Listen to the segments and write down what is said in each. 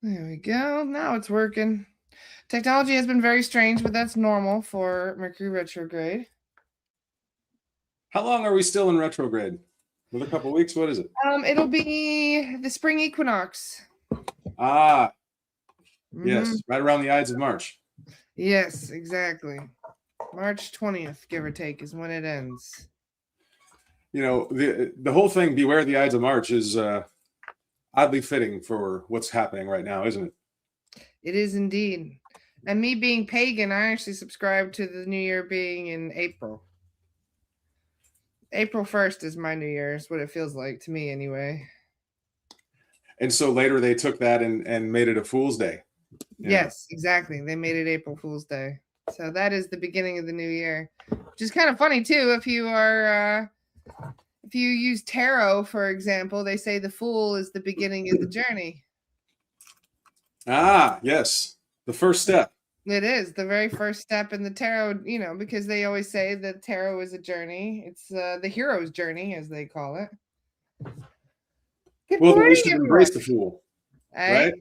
There we go. Now it's working. Technology has been very strange, but that's normal for Mercury retrograde. How long are we still in retrograde? Another couple of weeks? What is it? It'll be the spring equinox. Ah, Mm-hmm. yes, right around the Ides of March. Yes, exactly. March 20th, give or take, is when it ends. You know, the whole thing, beware the Ides of March, is oddly fitting for what's happening right now, isn't it? It is indeed. And me being pagan, I actually subscribe to the New Year being in April. April 1st is my New Year, is what it feels like to me anyway. And so later they took that and made it a Fool's Day. Yes, exactly. They made it April Fool's Day. So that is the beginning of the new year. Which is kind of funny too. If you use tarot, for example, they say the fool is the beginning of the journey. Ah, yes. The first step. It is the very first step in the tarot, because they always say that tarot is a journey. It's the hero's journey, as they call it. Well, we should embrace the fool, right?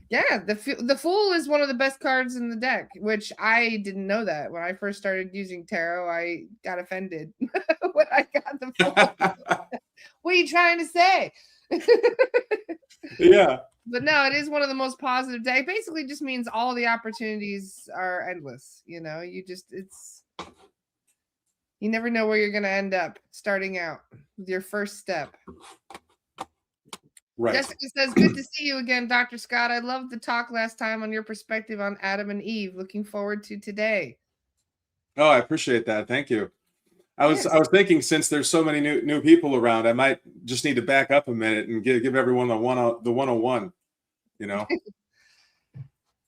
Yeah, the Fool is one of the best cards in the deck, which I didn't know that. When I first started using tarot, I got offended when I got the Fool. What are you trying to say? Yeah. But no, it is one of the most positive decks. Basically just means all the opportunities are endless. You never know where you're going to end up starting out with your first step. Right. Jessica says, good to see you again, Dr. Scott. I loved the talk last time on your perspective on Adam and Eve. Looking forward to today. Oh, I appreciate that. Thank you. I was thinking, since there's so many new people around, I might just need to back up a minute and give everyone the 101,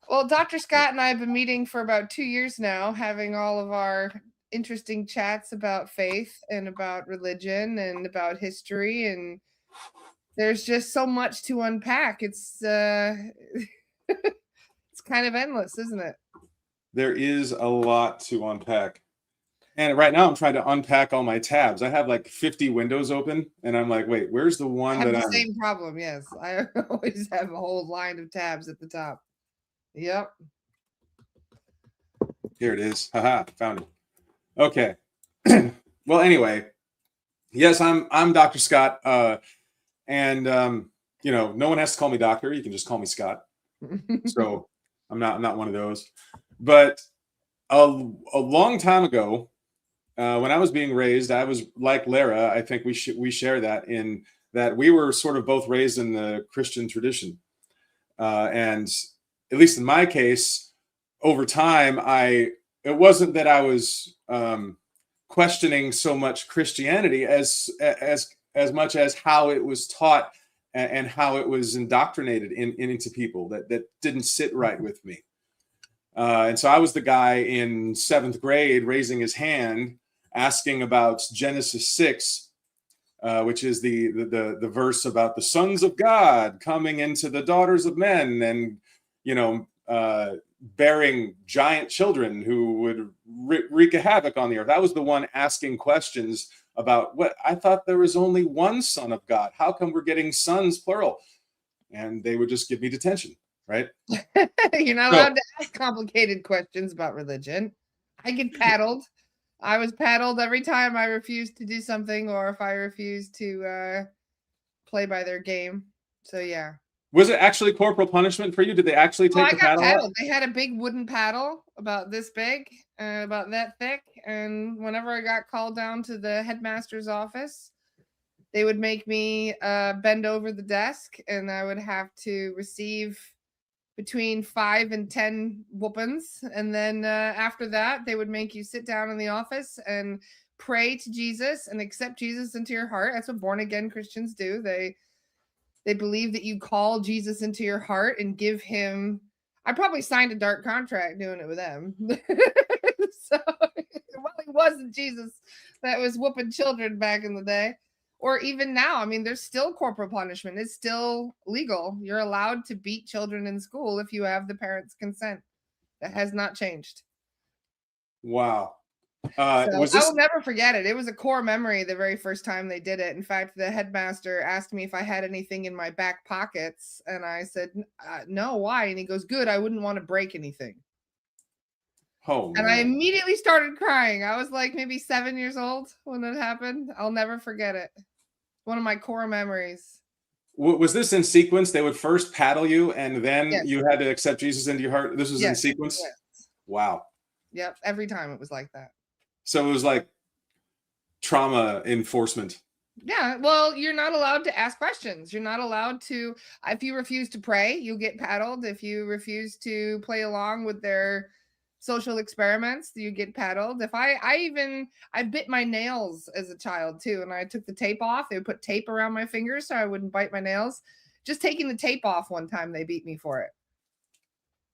Well, Dr. Scott and I have been meeting for about 2 years now, having all of our interesting chats about faith and about religion and about history, and there's just so much to unpack. It's it's kind of endless, isn't it? There is a lot to unpack. And right now I'm trying to unpack all my tabs. I have like 50 windows open, and I'm like, wait, where's the one I have the same problem, yes. I always have a whole line of tabs at the top. Yep. Here it is. Haha, found it. Okay. Well, anyway, yes, I'm Dr. Scott. And no one has to call me doctor. You can just call me Scott. So I'm not one of those. But a long time ago, when I was being raised, I was like Lara. I think we share that, in that we were sort of both raised in the Christian tradition. And at least in my case, over time, it wasn't that I was questioning so much Christianity as much as how it was taught and how it was indoctrinated into people that didn't sit right with me. And so I was the guy in 7th grade raising his hand, asking about Genesis 6, which is the verse about the sons of God coming into the daughters of men, and bearing giant children who would wreak a havoc on the earth. I was the one asking questions about what I thought there was only one son of God. How come we're getting sons plural? And they would just give me detention, right? You're not allowed to ask complicated questions about religion. I get paddled. I was paddled every time I refused to do something, or if I refused to play by their game. So yeah. Was it actually corporal punishment for you? Did they actually take the paddle paddled? They had a big wooden paddle about this big, about that thick, and whenever I got called down to the headmaster's office, they would make me bend over the desk, and I would have to receive between 5 and 10 whoopings. And then after that, they would make you sit down in the office and pray to Jesus and accept Jesus into your heart. That's what born again Christians do. They believe that you call Jesus into your heart and give him. I probably signed a dark contract doing it with them. So it really wasn't Jesus that was whooping children back in the day. Or even now, I mean, there's still corporal punishment. It's still legal. You're allowed to beat children in school if you have the parents' consent. That has not changed. Wow. So Was I this? will never forget it. It was a core memory the very first time they did it. In fact, the headmaster asked me if I had anything in my back pockets, and I said, no, why? And he goes, good, I wouldn't want to break anything. Oh And I man. immediately started crying. I was like maybe 7 years old when it happened. I'll never forget it. One of my core memories. Was this in sequence? They would first paddle you, and then Yes. you had to accept Jesus into your heart. This was in Yes. sequence. Yes. Wow. Yep. Every time it was like that. So it was like trauma enforcement. Yeah, well, you're not allowed to ask questions. You're not allowed to, if you refuse to pray, you'll get paddled. If you refuse to play along with their social experiments, you get paddled. If I bit my nails as a child too, and I took the tape off. They would put tape around my fingers so I wouldn't bite my nails. Just taking the tape off one time, they beat me for it.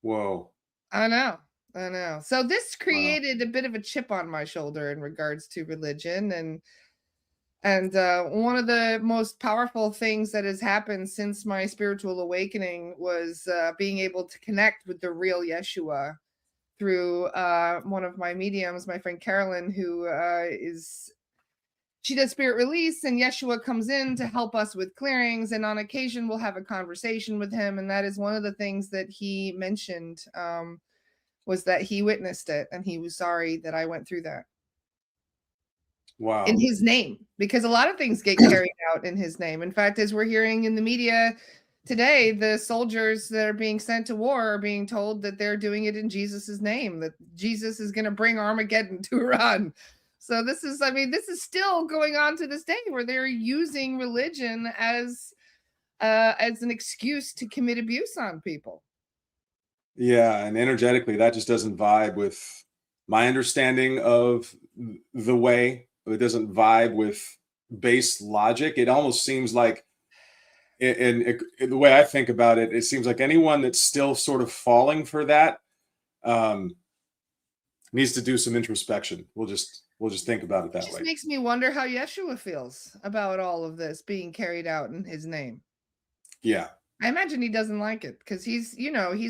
Whoa. I know. I know. So this Wow. created a bit of a chip on my shoulder in regards to religion. And one of the most powerful things that has happened since my spiritual awakening was being able to connect with the real Yeshua through one of my mediums, my friend Carolyn, who she does spirit release, and Yeshua comes in to help us with clearings. And on occasion, we'll have a conversation with him. And that is one of the things that he mentioned was that he witnessed it and he was sorry that I went through that. Wow. In his name, because a lot of things get carried out in his name. In fact, as we're hearing in the media today, the soldiers that are being sent to war are being told that they're doing it in Jesus's name, that Jesus is going to bring Armageddon to Iran. So this is still going on to this day where they're using religion as an excuse to commit abuse on people. Yeah, and energetically, that just doesn't vibe with my understanding of the way. It doesn't vibe with base logic. It almost seems like, the way I think about it, it seems like anyone that's still sort of falling for that needs to do some introspection. We'll just think about it It that just way. makes me wonder how Yeshua feels about all of this being carried out in his name. Yeah. I imagine he doesn't like it because he's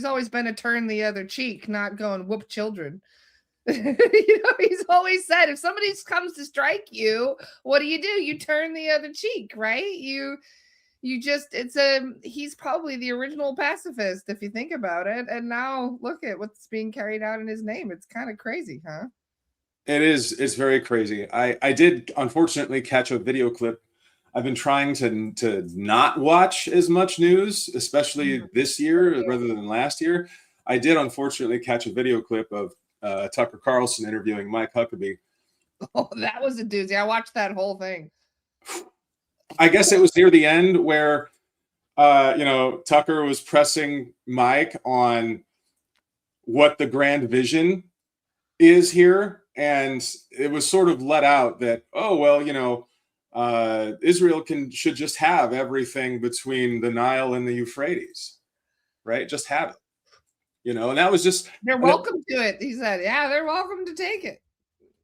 always been a turn the other cheek, not going whoop children. He's always said if somebody comes to strike you, what do? You turn the other cheek, right? He's probably the original pacifist if you think about it. And now look at what's being carried out in his name. It's kind of crazy, huh? It is. It's very crazy. I did unfortunately catch a video clip. I've been trying to not watch as much news, especially this year rather than last year. I did unfortunately catch a video clip of Tucker Carlson interviewing Mike Huckabee. Oh, that was a doozy. I watched that whole thing. I guess it was near the end where Tucker was pressing Mike on what the grand vision is here, and it was sort of let out that, oh well, Israel should just have everything between the Nile and the Euphrates, right? Just have it, and that was just, they're welcome to it. He said, yeah, they're welcome to take it.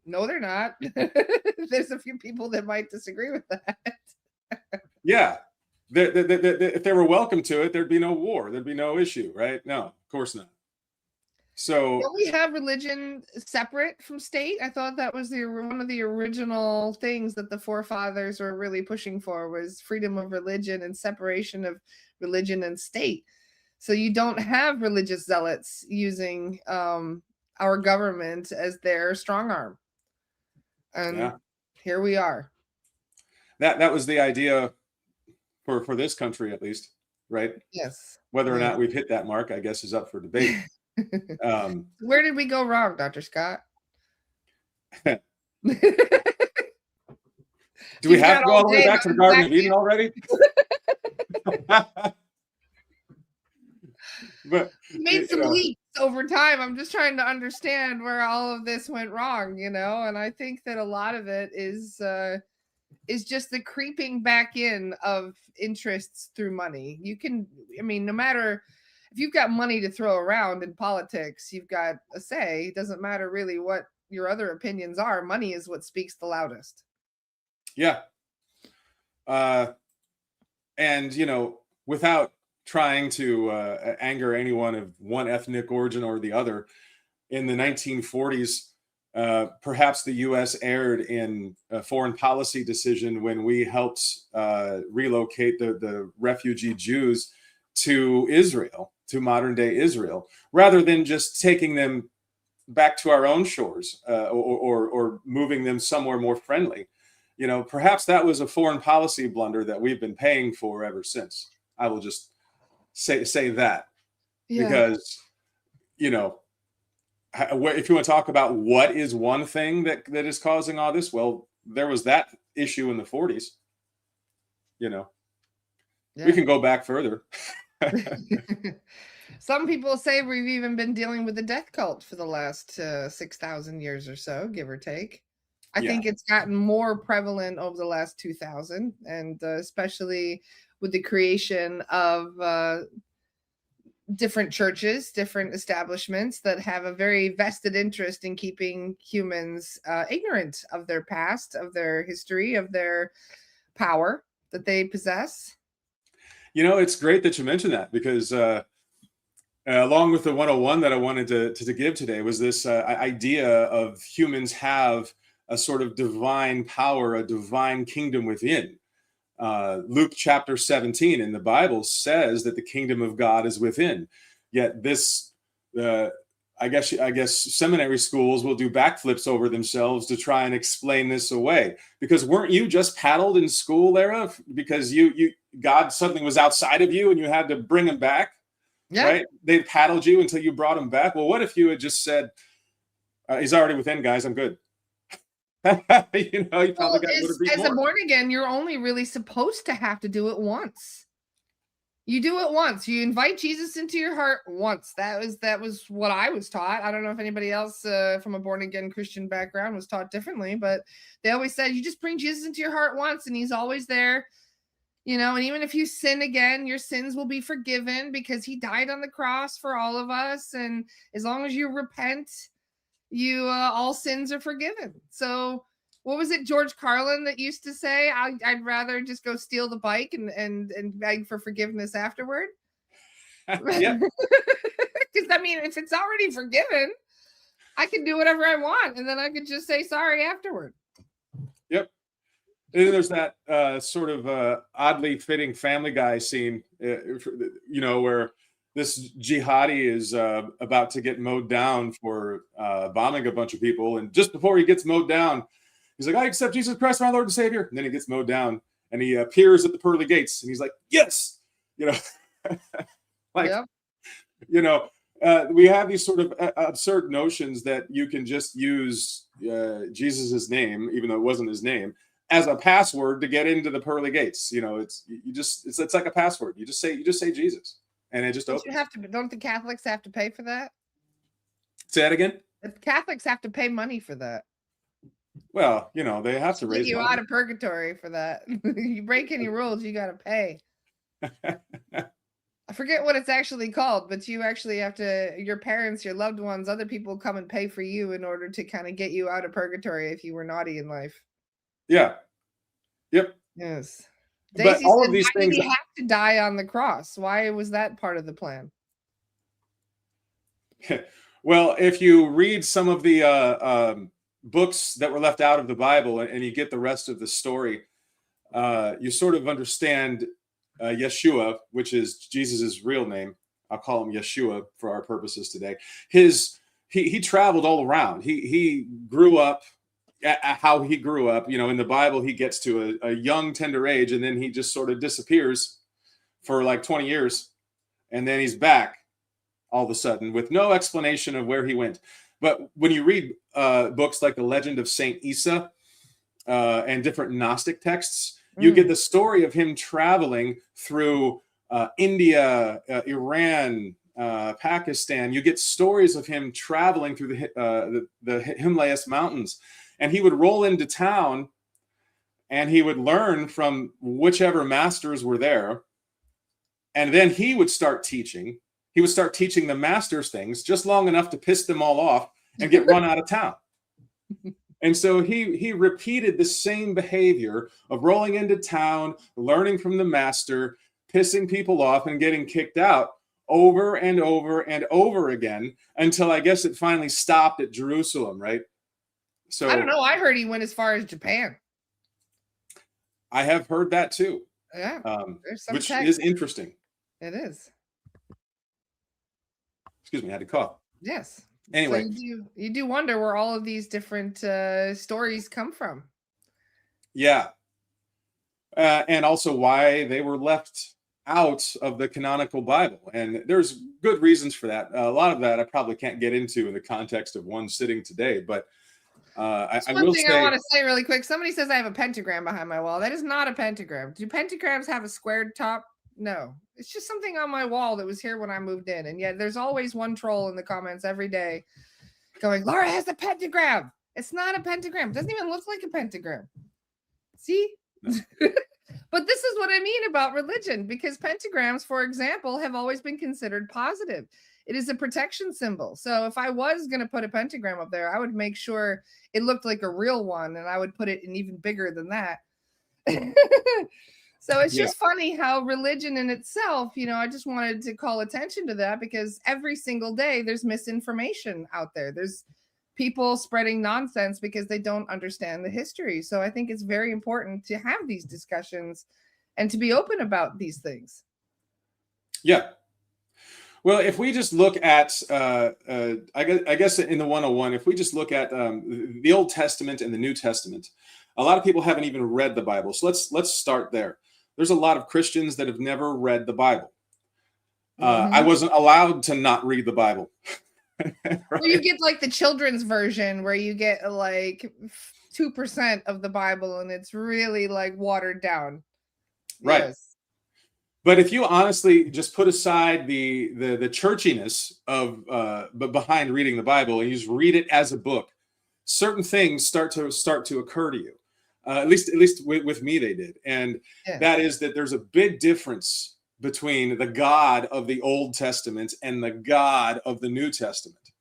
No, they're not. There's a few people that might disagree with that. Yeah. If they were welcome to it, there'd be no war. There'd be no issue, right? No, of course not. So don't we have religion separate from state? I thought that was one of the original things that the forefathers were really pushing for was freedom of religion and separation of religion and state. So you don't have religious zealots using our government as their strong arm. And here we are. That was the idea for this country, at least, right? Yes. Whether or not we've hit that mark, I guess, is up for debate. Where did we go wrong, Dr. Scott? Do we have to go all the way back to the Garden of Eden already? But made some leaps over time. I'm just trying to understand where all of this went wrong, and I think that a lot of it is just the creeping back in of interests through money. No matter if you've got money to throw around in politics, you've got a say. It doesn't matter really what your other opinions are. Money is what speaks the loudest. Yeah. And without trying to anger anyone of one ethnic origin or the other, in the 1940s, perhaps the U.S. erred in a foreign policy decision when we helped relocate the refugee Jews to Israel, to modern day Israel, rather than just taking them back to our own shores or moving them somewhere more friendly. You know, perhaps that was a foreign policy blunder that we've been paying for ever since. I will just say that, because, you know, if you want to talk about what is one thing that is causing all this, well, there was that issue in the 40s. You know, we can go back further. Some people say we've even been dealing with the death cult for the last 6,000 years or so, give or take. I think it's gotten more prevalent over the last 2,000, and especially with the creation of different churches, different establishments that have a very vested interest in keeping humans ignorant of their past, of their history, of their power that they possess. You know, it's great that you mentioned that, because along with the 101 that I wanted to give today was this idea of humans have a sort of divine power, a divine kingdom within. Luke chapter 17 in the Bible says that the kingdom of God is within. Yet this, I guess seminary schools will do backflips over themselves to try and explain this away. Because weren't you just paddled in school, Lara? Because God suddenly was outside of you and you had to bring him back, right? They paddled you until you brought him back. Well, what if you had just said, he's already within, guys, I'm good. You know, you probably as a born again, you're only really supposed to have to do it once. You do it once. You invite Jesus into your heart once. That was what I was taught. I don't know if anybody else from a born again Christian background was taught differently, but they always said you just bring Jesus into your heart once, and he's always there. You know, and even if you sin again, your sins will be forgiven because he died on the cross for all of us. And as long as you repent, you all sins are forgiven. So what was it George Carlin that used to say? I'd rather just go steal the bike and beg for forgiveness afterward. Yeah. Because I mean, if it's already forgiven, I can do whatever I want, and then I could just say sorry afterward. Yep. And then there's that sort of oddly fitting Family Guy scene, you know, where this jihadi is about to get mowed down for bombing a bunch of people. And just before he gets mowed down, he's like, I accept Jesus Christ, my Lord and Savior. And then he gets mowed down and he appears at the pearly gates and he's like, yes, you know, like, you know, we have these sort of absurd notions that you can just use Jesus's name, even though it wasn't his name, as a password to get into the pearly gates. You know, it's like a password. You just say Jesus. And it just opens. You have to. Don't the Catholics have to pay for that? Say that again. The Catholics have to pay money for that. Well, you know, they have to raise you money. Out of purgatory for that. You break any rules, you got to pay. I forget what it's actually called, but you actually have to. Your parents, your loved ones, other people come and pay for you in order to kind of get you out of purgatory if you were naughty in life. Yeah. Yep. Yes. But Daisy all said, of these why things did he have to die on the cross? Why was that part of the plan? Well, if you read some of the books that were left out of the Bible and you get the rest of the story, you sort of understand Yeshua, which is Jesus's real name. I'll call him Yeshua for our purposes today. He traveled all around. He grew up. How he grew up, you know, in the Bible, he gets to a young, tender age, and then he just sort of disappears for like 20 years. And then he's back all of a sudden with no explanation of where he went. But when you read books like The Legend of Saint Isa and different Gnostic texts, you get the story of him traveling through India, Iran, Pakistan. You get stories of him traveling through the Himalayas mountains. And he would roll into town and he would learn from whichever masters were there. And then he would start teaching. He would start teaching the masters things just long enough to piss them all off and get run out of town. And so he repeated the same behavior of rolling into town, learning from the master, pissing people off and getting kicked out over and over and over again until I guess it finally stopped at Jerusalem, right? So I don't know. I heard he went as far as Japan. I have heard that too. Yeah, there's some which text. is interesting. It is. Excuse me, I had to cough. Yes. Anyway, so you do wonder where all of these different stories come from. Yeah. And also why they were left out of the canonical Bible. And there's good reasons for that. A lot of that I probably can't get into in the context of one sitting today, but I will say... I want to say really quick. Somebody says I have a pentagram behind my wall. That is not a pentagram. Do pentagrams have a squared top? No. It's just something on my wall that was here when I moved in. And yet there's always one troll in the comments every day going, Laura has a pentagram. It's not a pentagram. It doesn't even look like a pentagram. See? No. But this is what I mean about religion, because pentagrams, for example, have always been considered positive. It is a protection symbol. So if I was going to put a pentagram up there, I would make sure it looked like a real one, and I would put it in even bigger than that. So it's just funny how religion in itself, I just wanted to call attention to that, because every single day there's misinformation out there. There's people spreading nonsense because they don't understand the history. So I think it's very important to have these discussions and to be open about these things. Yeah. Well, if we just look at, I guess in the 101, if we just look at the Old Testament and the New Testament, a lot of people haven't even read the Bible. So let's start there. There's a lot of Christians that have never read the Bible. I wasn't allowed to not read the Bible. Right? Or you get like the children's version where you get like 2% of the Bible and it's really like watered down. Right. Yes. But if you honestly just put aside the churchiness of behind reading the Bible and you just read it as a book, certain things start to occur to you. At least with me they did, and that is that there's a big difference between the God of the Old Testament and the God of the New Testament.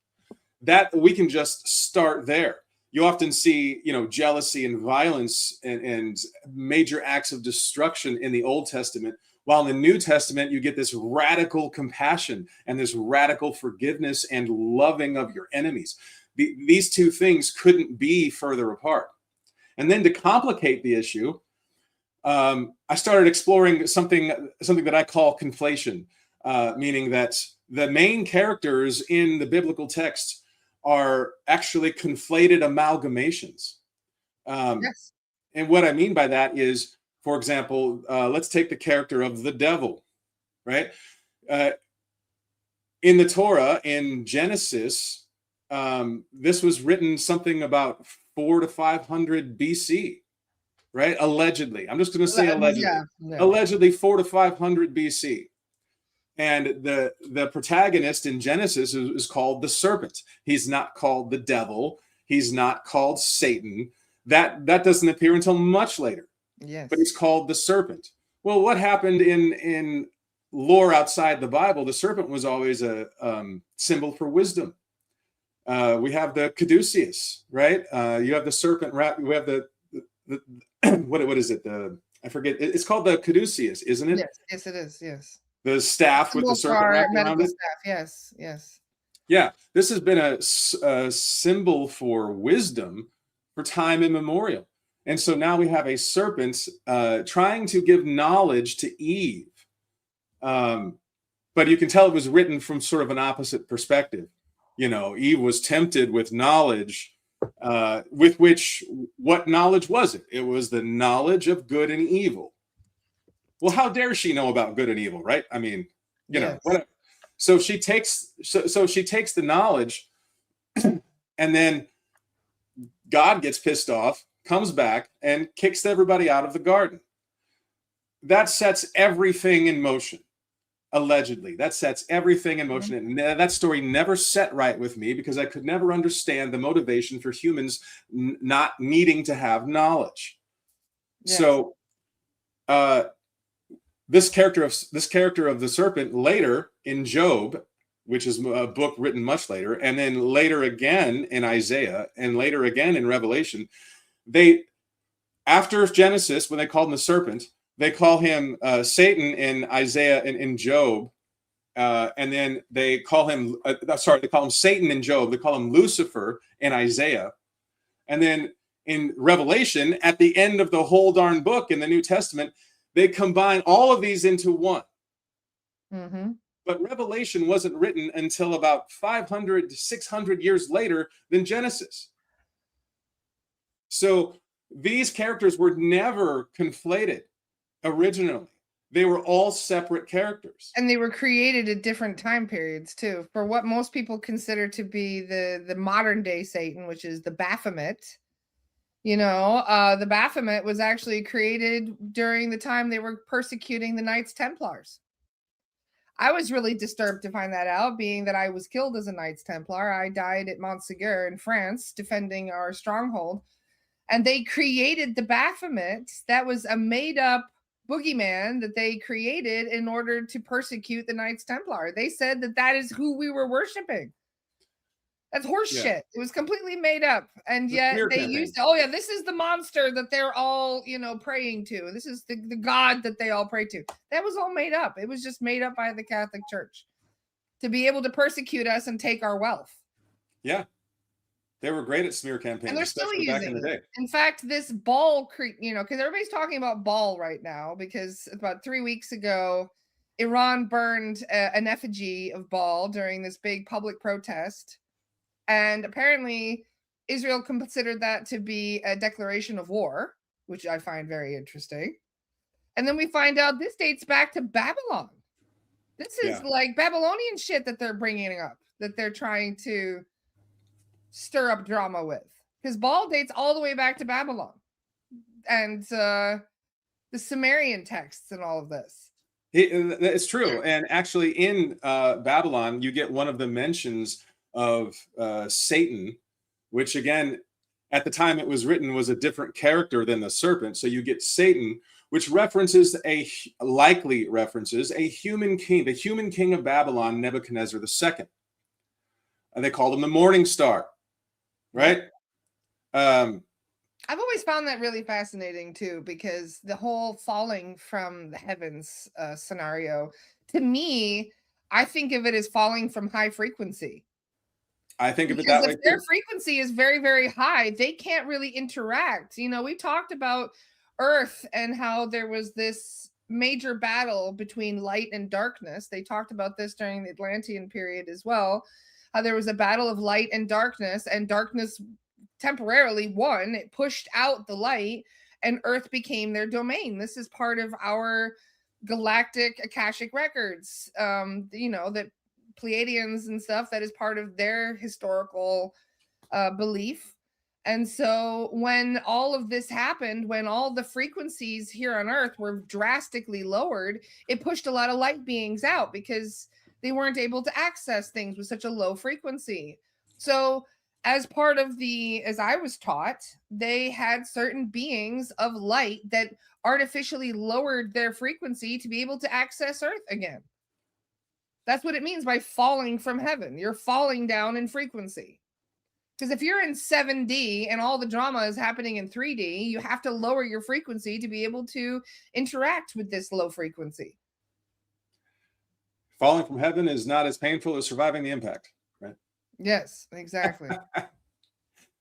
That we can just start there. You often see, jealousy and violence and major acts of destruction in the Old Testament, while in the New Testament, you get this radical compassion and this radical forgiveness and loving of your enemies. These two things couldn't be further apart. And then to complicate the issue, I started exploring something that I call conflation, meaning that the main characters in the biblical text are actually conflated amalgamations. Yes. And what I mean by that is, for example, let's take the character of the devil, right? In the Torah, in Genesis, this was written something about 400 to 500 BC, right? Allegedly. I'm just going to say allegedly. Allegedly 400 to 500 BC. And the protagonist in Genesis is called the serpent. He's not called the devil. He's not called Satan. That doesn't appear until much later. Yes. But he's called the serpent. Well, what happened in lore outside the Bible? The serpent was always a symbol for wisdom. We have the caduceus, right? You have the serpent. We have the what is it? I forget. It's called the caduceus, isn't it? Yes, it is. Yes. The staff with the serpent wrapped around it. Yes, yes. Yeah, this has been a symbol for wisdom for time immemorial, and so now we have a serpent trying to give knowledge to Eve, but you can tell it was written from sort of an opposite perspective. Eve was tempted with knowledge, with which, what knowledge was it? It was the knowledge of good and evil. Well, how dare she know about good and evil, right? I mean, whatever. So she takes the knowledge, and then God gets pissed off, comes back, and kicks everybody out of the garden. That sets everything in motion. Allegedly, that sets everything in motion. And that story never set right with me because I could never understand the motivation for humans not needing to have knowledge. Yes. So this character of the serpent later in Job, which is a book written much later, and then later again in Isaiah, and later again in Revelation, after Genesis, when they called him the serpent, they call him Satan in Isaiah and in Job, and then they call him Satan in Job. They call him Lucifer in Isaiah, And then in Revelation, at the end of the whole darn book in the New Testament, they combine all of these into one. Mm-hmm. But Revelation wasn't written until about 500 to 600 years later than Genesis. So these characters were never conflated originally. They were all separate characters. And they were created at different time periods too. For what most people consider to be the modern day Satan, which is the Baphomet. You know, the Baphomet was actually created during the time they were persecuting the Knights Templars. I was really disturbed to find that out, being that I was killed as a Knights Templar. I died at Montségur in France defending our stronghold. And they created the Baphomet. That was a made-up boogeyman that they created in order to persecute the Knights Templar. They said that that is who we were worshiping. That's horse shit. It was completely made up. And yet they used, oh yeah, this is the monster that they're all, you know, praying to. This is the God that they all pray to. That was all made up. It was just made up by the Catholic Church to be able to persecute us and take our wealth. Yeah. They were great at smear campaigns. And they're still using back in the day. In fact, this Baal, you know, because everybody's talking about Baal right now, because about 3 weeks ago, Iran burned an effigy of Baal during this big public protest. And apparently, Israel considered that to be a declaration of war, which I find very interesting. And then we find out this dates back to Babylon. This is like Babylonian shit that they're bringing up, that they're trying to stir up drama with. Because Baal dates all the way back to Babylon. And the Sumerian texts and all of this. It's true. And actually in Babylon, you get one of the mentions of Satan, which again, at the time it was written, was a different character than the serpent. So you get Satan, which likely references a human king, the human king of Babylon, Nebuchadnezzar II. And they called him the morning star, right? I've always found that really fascinating too, because the whole falling from the heavens scenario, to me, I think of it as falling from high frequency. I think of it that way too. If their frequency is very, very high, they can't really interact. You know, we talked about Earth and how there was this major battle between light and darkness. They talked about this during the Atlantean period as well. How there was a battle of light and darkness temporarily won. It pushed out the light, and Earth became their domain. This is part of our galactic Akashic records. You know, that Pleiadians and stuff, that is part of their historical belief. And so when all of this happened, when all the frequencies here on Earth were drastically lowered, it pushed a lot of light beings out because they weren't able to access things with such a low frequency. So as part of as I was taught, they had certain beings of light that artificially lowered their frequency to be able to access Earth again. That's what it means by falling from heaven. You're falling down in frequency. Because if you're in 7D and all the drama is happening in 3D, you have to lower your frequency to be able to interact with this low frequency. Falling from heaven is not as painful as surviving the impact, right? Yes, exactly.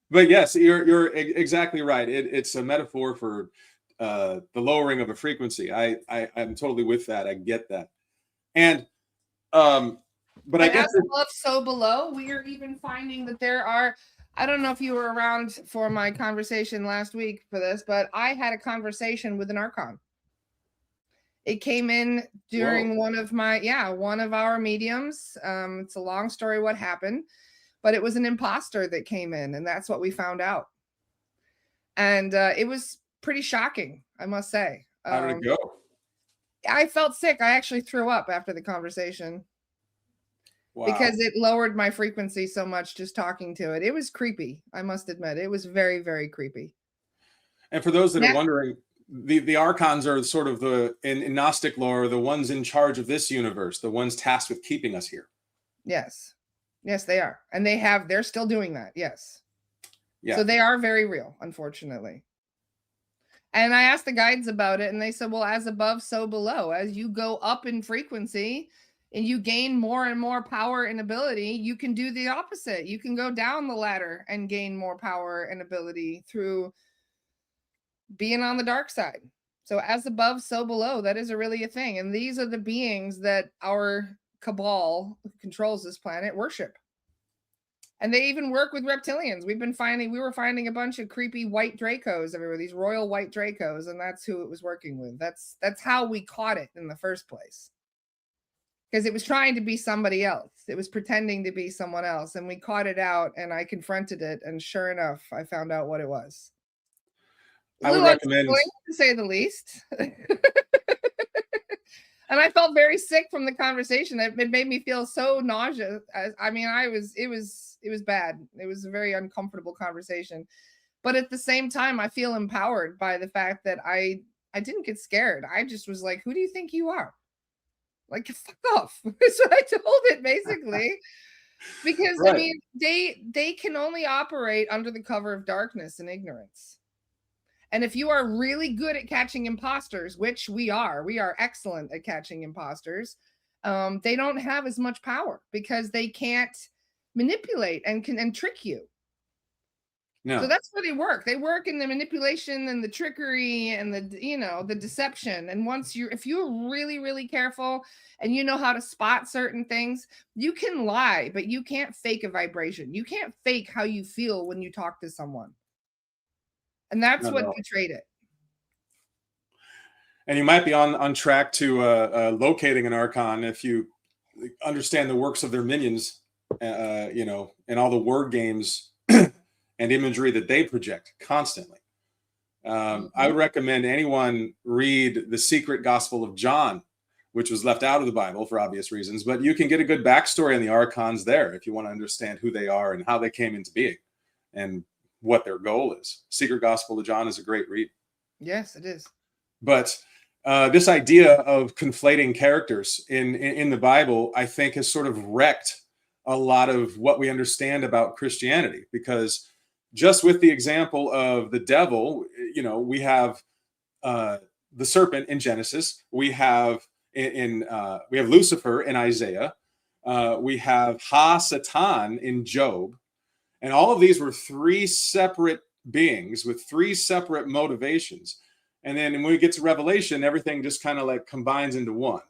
But yes, you're exactly right. It's a metaphor for the lowering of a frequency. I'm totally with that. I get that. And but I guess as above, so below, we are even finding that there are, I don't know if you were around for my conversation last week for this, but I had a conversation with an Archon. It came in during one of our mediums. It's a long story what happened, but it was an imposter that came in, and that's what we found out. And it was pretty shocking, I must say. How did it go? I felt sick. I actually threw up after the conversation. Wow. Because it lowered my frequency so much just talking to it. It was creepy, I must admit. It was very, very creepy. And for those that are wondering, the Archons are sort of in Gnostic lore, the ones in charge of this universe, the ones tasked with keeping us here. Yes. Yes, they are. And they're still doing that. Yes. Yeah. So they are very real, unfortunately. And I asked the guides about it, and they said, well, as above, so below. As you go up in frequency, and you gain more and more power and ability, you can do the opposite. You can go down the ladder and gain more power and ability through being on the dark side. So as above, so below. That is really a thing. And these are the beings that our cabal who controls this planet worship. And they even work with reptilians. We were finding a bunch of creepy white Dracos everywhere, these royal white Dracos, and that's who it was working with. That's how we caught it in the first place. Because it was trying to be somebody else. It was pretending to be someone else. And we caught it out, and I confronted it, and sure enough, I found out what it was. I would recommend, to say the least. And I felt very sick from the conversation. It made me feel so nauseous. I mean, it was bad. It was a very uncomfortable conversation. But at the same time, I feel empowered by the fact that I didn't get scared. I just was like, who do you think you are? Like, fuck off. That's what I told it, basically. Because, right. I mean, they can only operate under the cover of darkness and ignorance. And if you are really good at catching imposters, which we are excellent at catching imposters, they don't have as much power because they can't manipulate and trick you. No. So that's where they work. They work in the manipulation and the trickery and the deception. And if you're really, really careful and you know how to spot certain things, you can lie, but you can't fake a vibration. You can't fake how you feel when you talk to someone. And that's what betrayed it. And you might be on track to locating an Archon if you understand the works of their minions, and all the word games and imagery that they project constantly. I would recommend anyone read The Secret Gospel of John, which was left out of the Bible for obvious reasons, but you can get a good backstory on the Archons there if you want to understand who they are and how they came into being and what their goal is. Secret Gospel of John is a great read. Yes, it is. But this idea of conflating characters in the Bible, I think, has sort of wrecked a lot of what we understand about Christianity, because just with the example of the devil, we have the serpent in Genesis, we have we have Lucifer in Isaiah, we have Satan in Job. And all of these were three separate beings with three separate motivations. And then when we get to Revelation, everything just kind of like combines into one.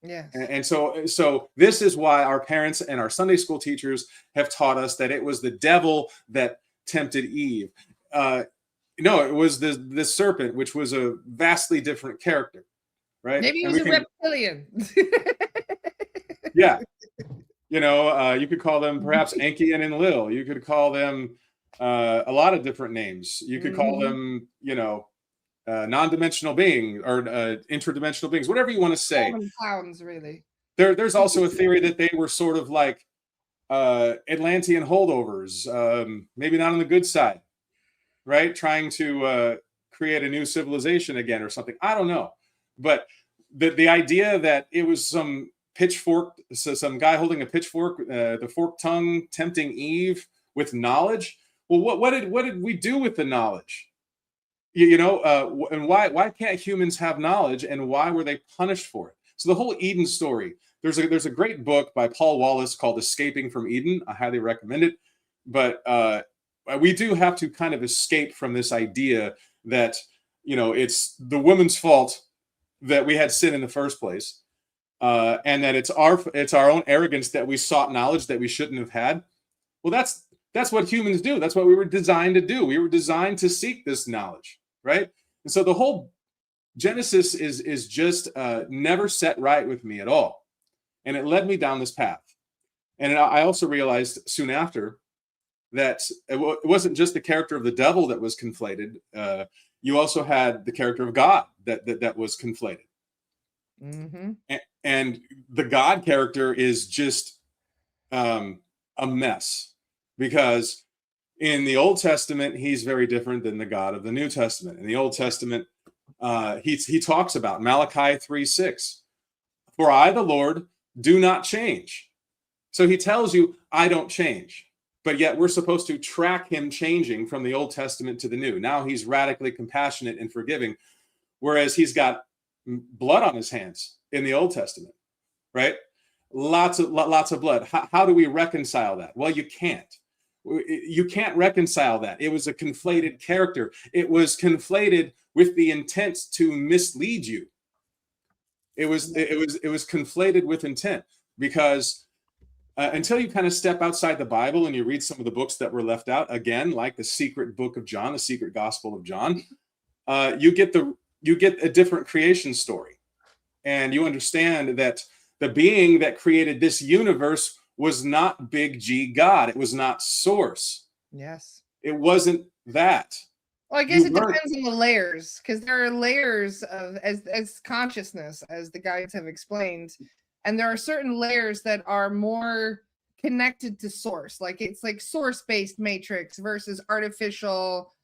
Yeah. And so this is why our parents and our Sunday school teachers have taught us that it was the devil that tempted Eve. No, it was the serpent, which was a vastly different character, right? Maybe he was a reptilian. Yeah. You could call them perhaps Enki and Enlil. You could call them a lot of different names. You could call them, non-dimensional being or interdimensional beings, whatever you want to say. Pounds, really. There's also a theory that they were sort of like Atlantean holdovers, maybe not on the good side, right? Trying to create a new civilization again or something. I don't know. But the idea that it was some guy holding a pitchfork, the forked tongue tempting Eve with knowledge. Well, what did we do with the knowledge? And why can't humans have knowledge, and why were they punished for it? So the whole Eden story. There's a great book by Paul Wallace called Escaping from Eden. I highly recommend it. But we do have to kind of escape from this idea that it's the woman's fault that we had sin in the first place. And that it's our own arrogance that we sought knowledge that we shouldn't have had. Well, that's what humans do. That's what we were designed to do. We were designed to seek this knowledge, right? And so the whole Genesis is just never set right with me at all, and it led me down this path. And I also realized soon after that it wasn't just the character of the devil that was conflated. You also had the character of God that was conflated. Mm-hmm. And the God character is just a mess, because in the Old Testament, he's very different than the God of the New Testament. In the Old Testament, he talks about Malachi 3:6, for I, the Lord, do not change. So he tells you, I don't change. But yet we're supposed to track him changing from the Old Testament to the New. Now he's radically compassionate and forgiving, whereas he's got blood on his hands in the Old Testament, right? lots of blood. How do we reconcile that? Well, you can't. You can't reconcile that. It was a conflated character. It was conflated with the intent to mislead you. It was conflated with intent, because until you kind of step outside the Bible and you read some of the books that were left out, again, like the secret book of John, the secret gospel of John, you get a different creation story, and you understand that the being that created this universe was not big G God. It was not source. Yes. It wasn't that. Well, I guess it depends on the layers, because there are layers of as consciousness, as the guides have explained, and there are certain layers that are more connected to source. Like it's like source-based matrix versus artificial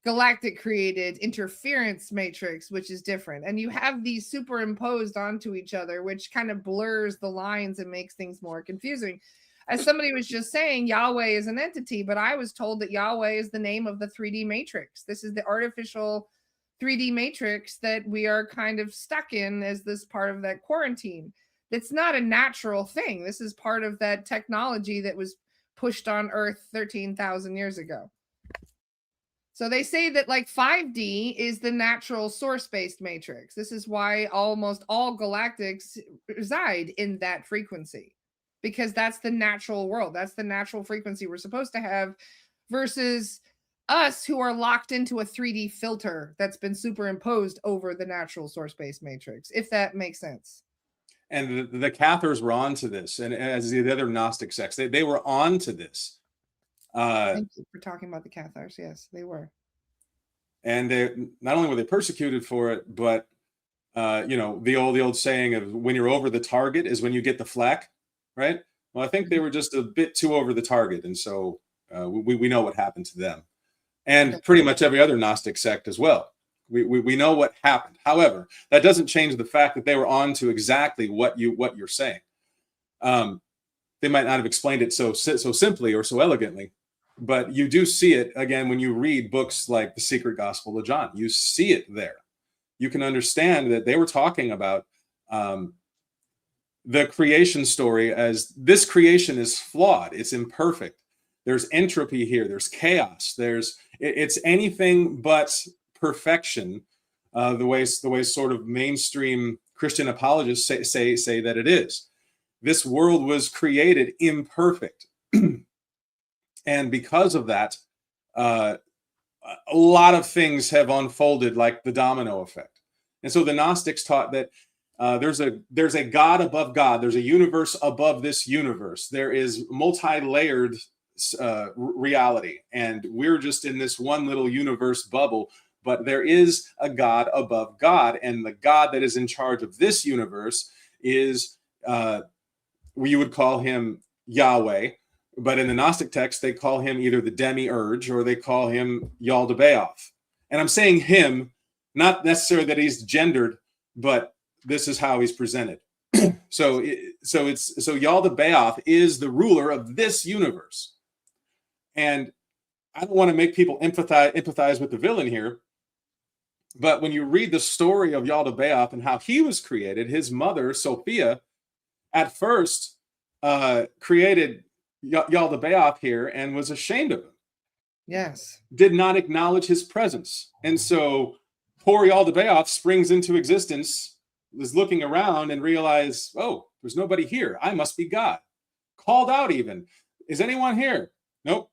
galactic created interference matrix, which is different. And you have these superimposed onto each other, which kind of blurs the lines and makes things more confusing. As somebody was just saying, Yahweh is an entity, but I was told that Yahweh is the name of the 3D matrix. This is the artificial 3D matrix that we are kind of stuck in as this part of that quarantine. It's not a natural thing. This is part of that technology that was pushed on Earth 13,000 years ago. So they say that like 5D is the natural source-based matrix. This is why almost all galactics reside in that frequency, because that's the natural world. That's the natural frequency we're supposed to have, versus us who are locked into a 3D filter that's been superimposed over the natural source-based matrix, if that makes sense. And the Cathars were on to this, and as the other Gnostic sects, they were on to this. Thank you for talking about the Cathars. Yes, they were. And they, not only were they persecuted for it, but the old saying of when you're over the target is when you get the flack, right? Well, I think they were just a bit too over the target, and so we know what happened to them, and pretty much every other Gnostic sect as well. We know what happened. However, that doesn't change the fact that they were on to exactly what you're saying. They might not have explained it so simply or so elegantly, but you do see it again when you read books like the Secret Gospel of John. You see it there. You can understand that they were talking about the creation story as this creation is flawed. It's imperfect. There's entropy here. There's chaos. It's anything but perfection. The way sort of mainstream Christian apologists say that it is. This world was created imperfect. And because of that, a lot of things have unfolded like the domino effect. And so the Gnostics taught that there's a God above God. There's a universe above this universe. There is multi-layered reality. And we're just in this one little universe bubble. But there is a God above God. And the God that is in charge of this universe is, we would call him Yahweh. But in the Gnostic text, they call him either the demiurge or they call him Yaldabaoth. And I'm saying him, not necessarily that he's gendered, but this is how he's presented. So Yaldabaoth is the ruler of this universe. And I don't want to make people empathize with the villain here, but when you read the story of Yaldabaoth and how he was created, his mother, Sophia, at first created Yaldabaoth here and was ashamed of him. Yes. Did not acknowledge his presence. And so poor Yaldabaoth springs into existence, is looking around and realized, oh, there's nobody here. I must be God. Called out even. Is anyone here? Nope.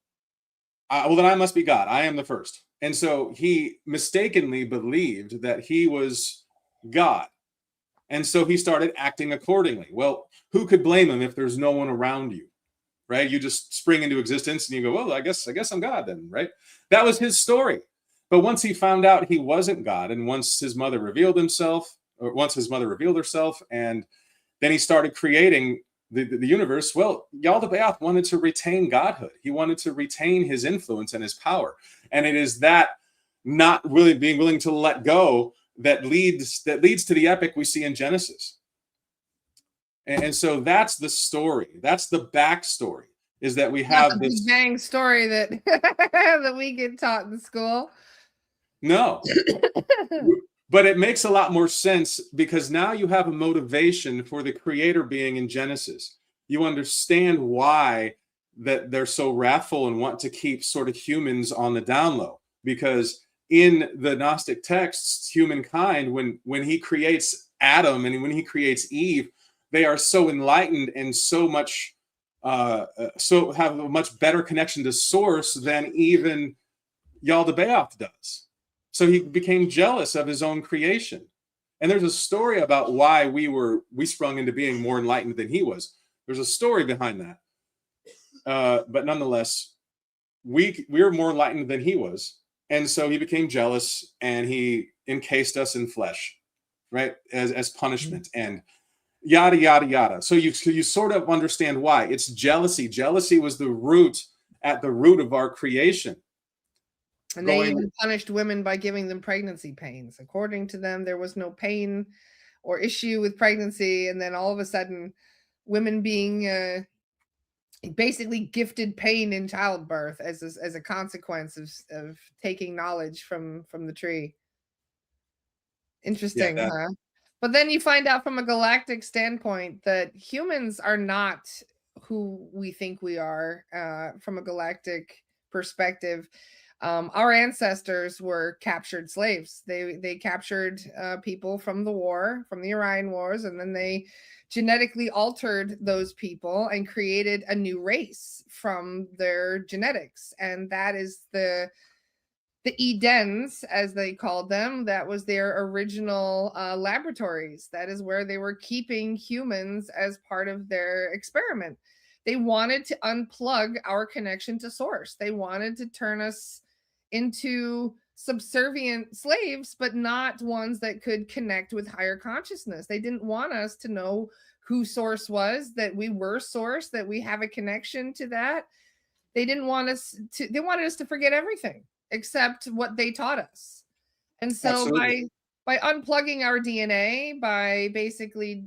Well, then I must be God. I am the first. And so he mistakenly believed that he was God. And so he started acting accordingly. Well, who could blame him if there's no one around you? Right? You just spring into existence and you go, well, I guess I'm God then, right? That was his story. But once he found out he wasn't God, and once his mother revealed herself, and then he started creating the universe, well, Yaldabaoth wanted to retain godhood. He wanted to retain his influence and his power. And it is that not really being willing to let go that leads to the epic we see in Genesis. And so that's the story. That's the backstory, is that we have this Big Bang story that that we get taught in school. No. But it makes a lot more sense because now you have a motivation for the creator being in Genesis. You understand why that they're so wrathful and want to keep sort of humans on the down low. Because in the Gnostic texts, humankind, when he creates Adam and when he creates Eve, they are so enlightened and so much so have a much better connection to source than even Yaldabaoth does. So he became jealous of his own creation. And there's a story about why we sprung into being more enlightened than he was. There's a story behind that. But nonetheless, we're more enlightened than he was. And so he became jealous and he encased us in flesh, right? As punishment and yada, yada, yada. So you sort of understand why. It's jealousy. Jealousy was at the root of our creation. And they even punished women by giving them pregnancy pains. According to them, there was no pain or issue with pregnancy. And then all of a sudden, women being basically gifted pain in childbirth as a consequence of taking knowledge from the tree. Interesting, huh? But then you find out from a galactic standpoint that humans are not who we think we are from a galactic perspective. Our ancestors were captured slaves. They captured people from the war, from the Orion Wars, and then they genetically altered those people and created a new race from their genetics. And that is the Edens, as they called them. That was their original laboratories. That is where they were keeping humans as part of their experiment. They wanted to unplug our connection to source. They wanted to turn us into subservient slaves, but not ones that could connect with higher consciousness. They didn't want us to know who source was, that we were source, that we have a connection to that. They didn't want us to, they wanted us to forget everything except what they taught us. And so Absolutely. by unplugging our DNA, by basically,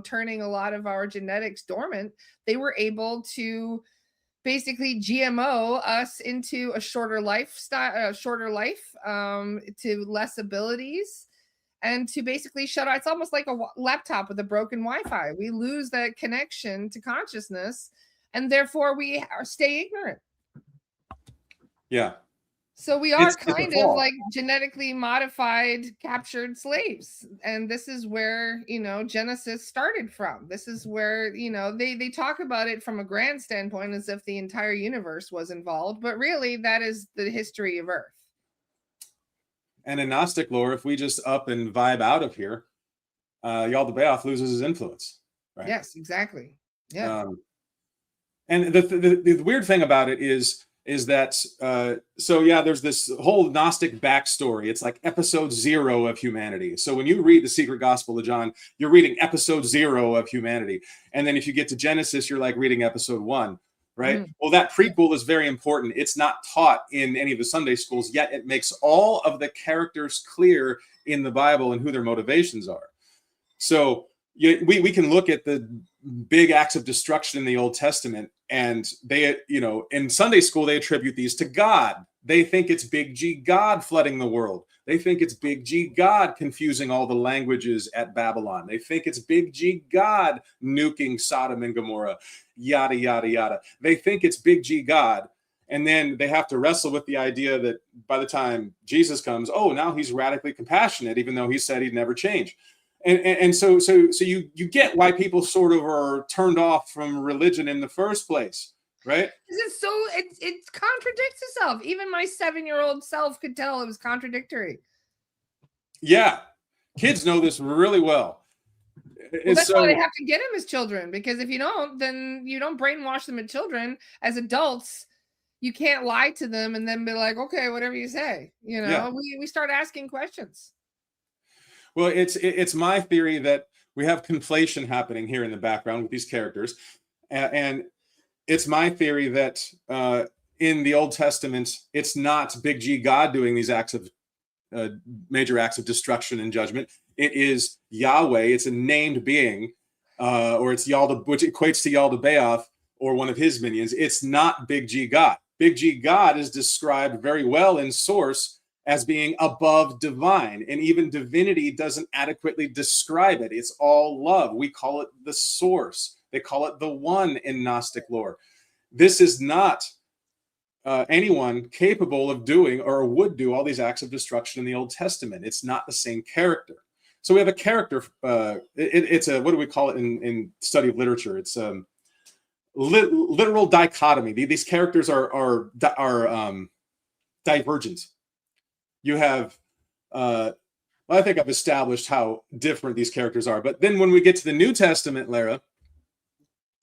turning a lot of our genetics dormant, they were able to basically GMO us into a shorter lifestyle, to less abilities, and to basically shut out. It's almost like a laptop with a broken Wi-Fi. We lose that connection to consciousness, and therefore we stay ignorant. Yeah. So we are kind of like genetically modified, captured slaves. And this is where, Genesis started from. This is where, they talk about it from a grand standpoint as if the entire universe was involved. But really, that is the history of Earth. And in Gnostic lore, if we just up and vibe out of here, Yaldabaoth loses his influence. Right? Yes, exactly. Yeah. And the weird thing about it is that there's this whole Gnostic backstory. It's like episode 0 of humanity. So when you read the Secret Gospel of John, you're reading episode 0 of humanity. And then if you get to Genesis, you're like reading episode 1, right? Mm-hmm. Well, that prequel is very important. It's not taught in any of the Sunday schools, yet it makes all of the characters clear in the Bible and who their motivations are. So we can look at the big acts of destruction in the Old Testament, and they, in Sunday school, they attribute these to God. They think it's big G God flooding the world. They think it's big G God confusing all the languages at Babylon. They think it's big G God nuking Sodom and Gomorrah, yada, yada, yada. They think it's big G God. And then they have to wrestle with the idea that by the time Jesus comes, now he's radically compassionate, even though he said he'd never change. And so you get why people sort of are turned off from religion in the first place, right? It contradicts itself. Even my 7-year-old self could tell it was contradictory. Yeah, kids know this really well. That's why they have to get them as children, because if you don't, then you don't brainwash them as children. As adults, you can't lie to them and then be like, okay, whatever you say. We start asking questions. Well, it's my theory that we have conflation happening here in the background with these characters. And it's my theory that in the Old Testament, it's not big G God doing these acts of major acts of destruction and judgment. It is Yahweh. It's a named being, or it's which equates to Yaldabaoth or one of his minions. It's not big G God. Big G God is described very well in Source as being above divine, and even divinity doesn't adequately describe it. It's all love. We call it the source. They call it the one in Gnostic lore. This is not anyone capable of doing or would do all these acts of destruction in the Old Testament. It's not the same character. So we have a character. It's a, what do we call it in study of literature? It's literal dichotomy. These characters are divergent. You have, well, I think I've established how different these characters are. But then when we get to the New Testament, Lara,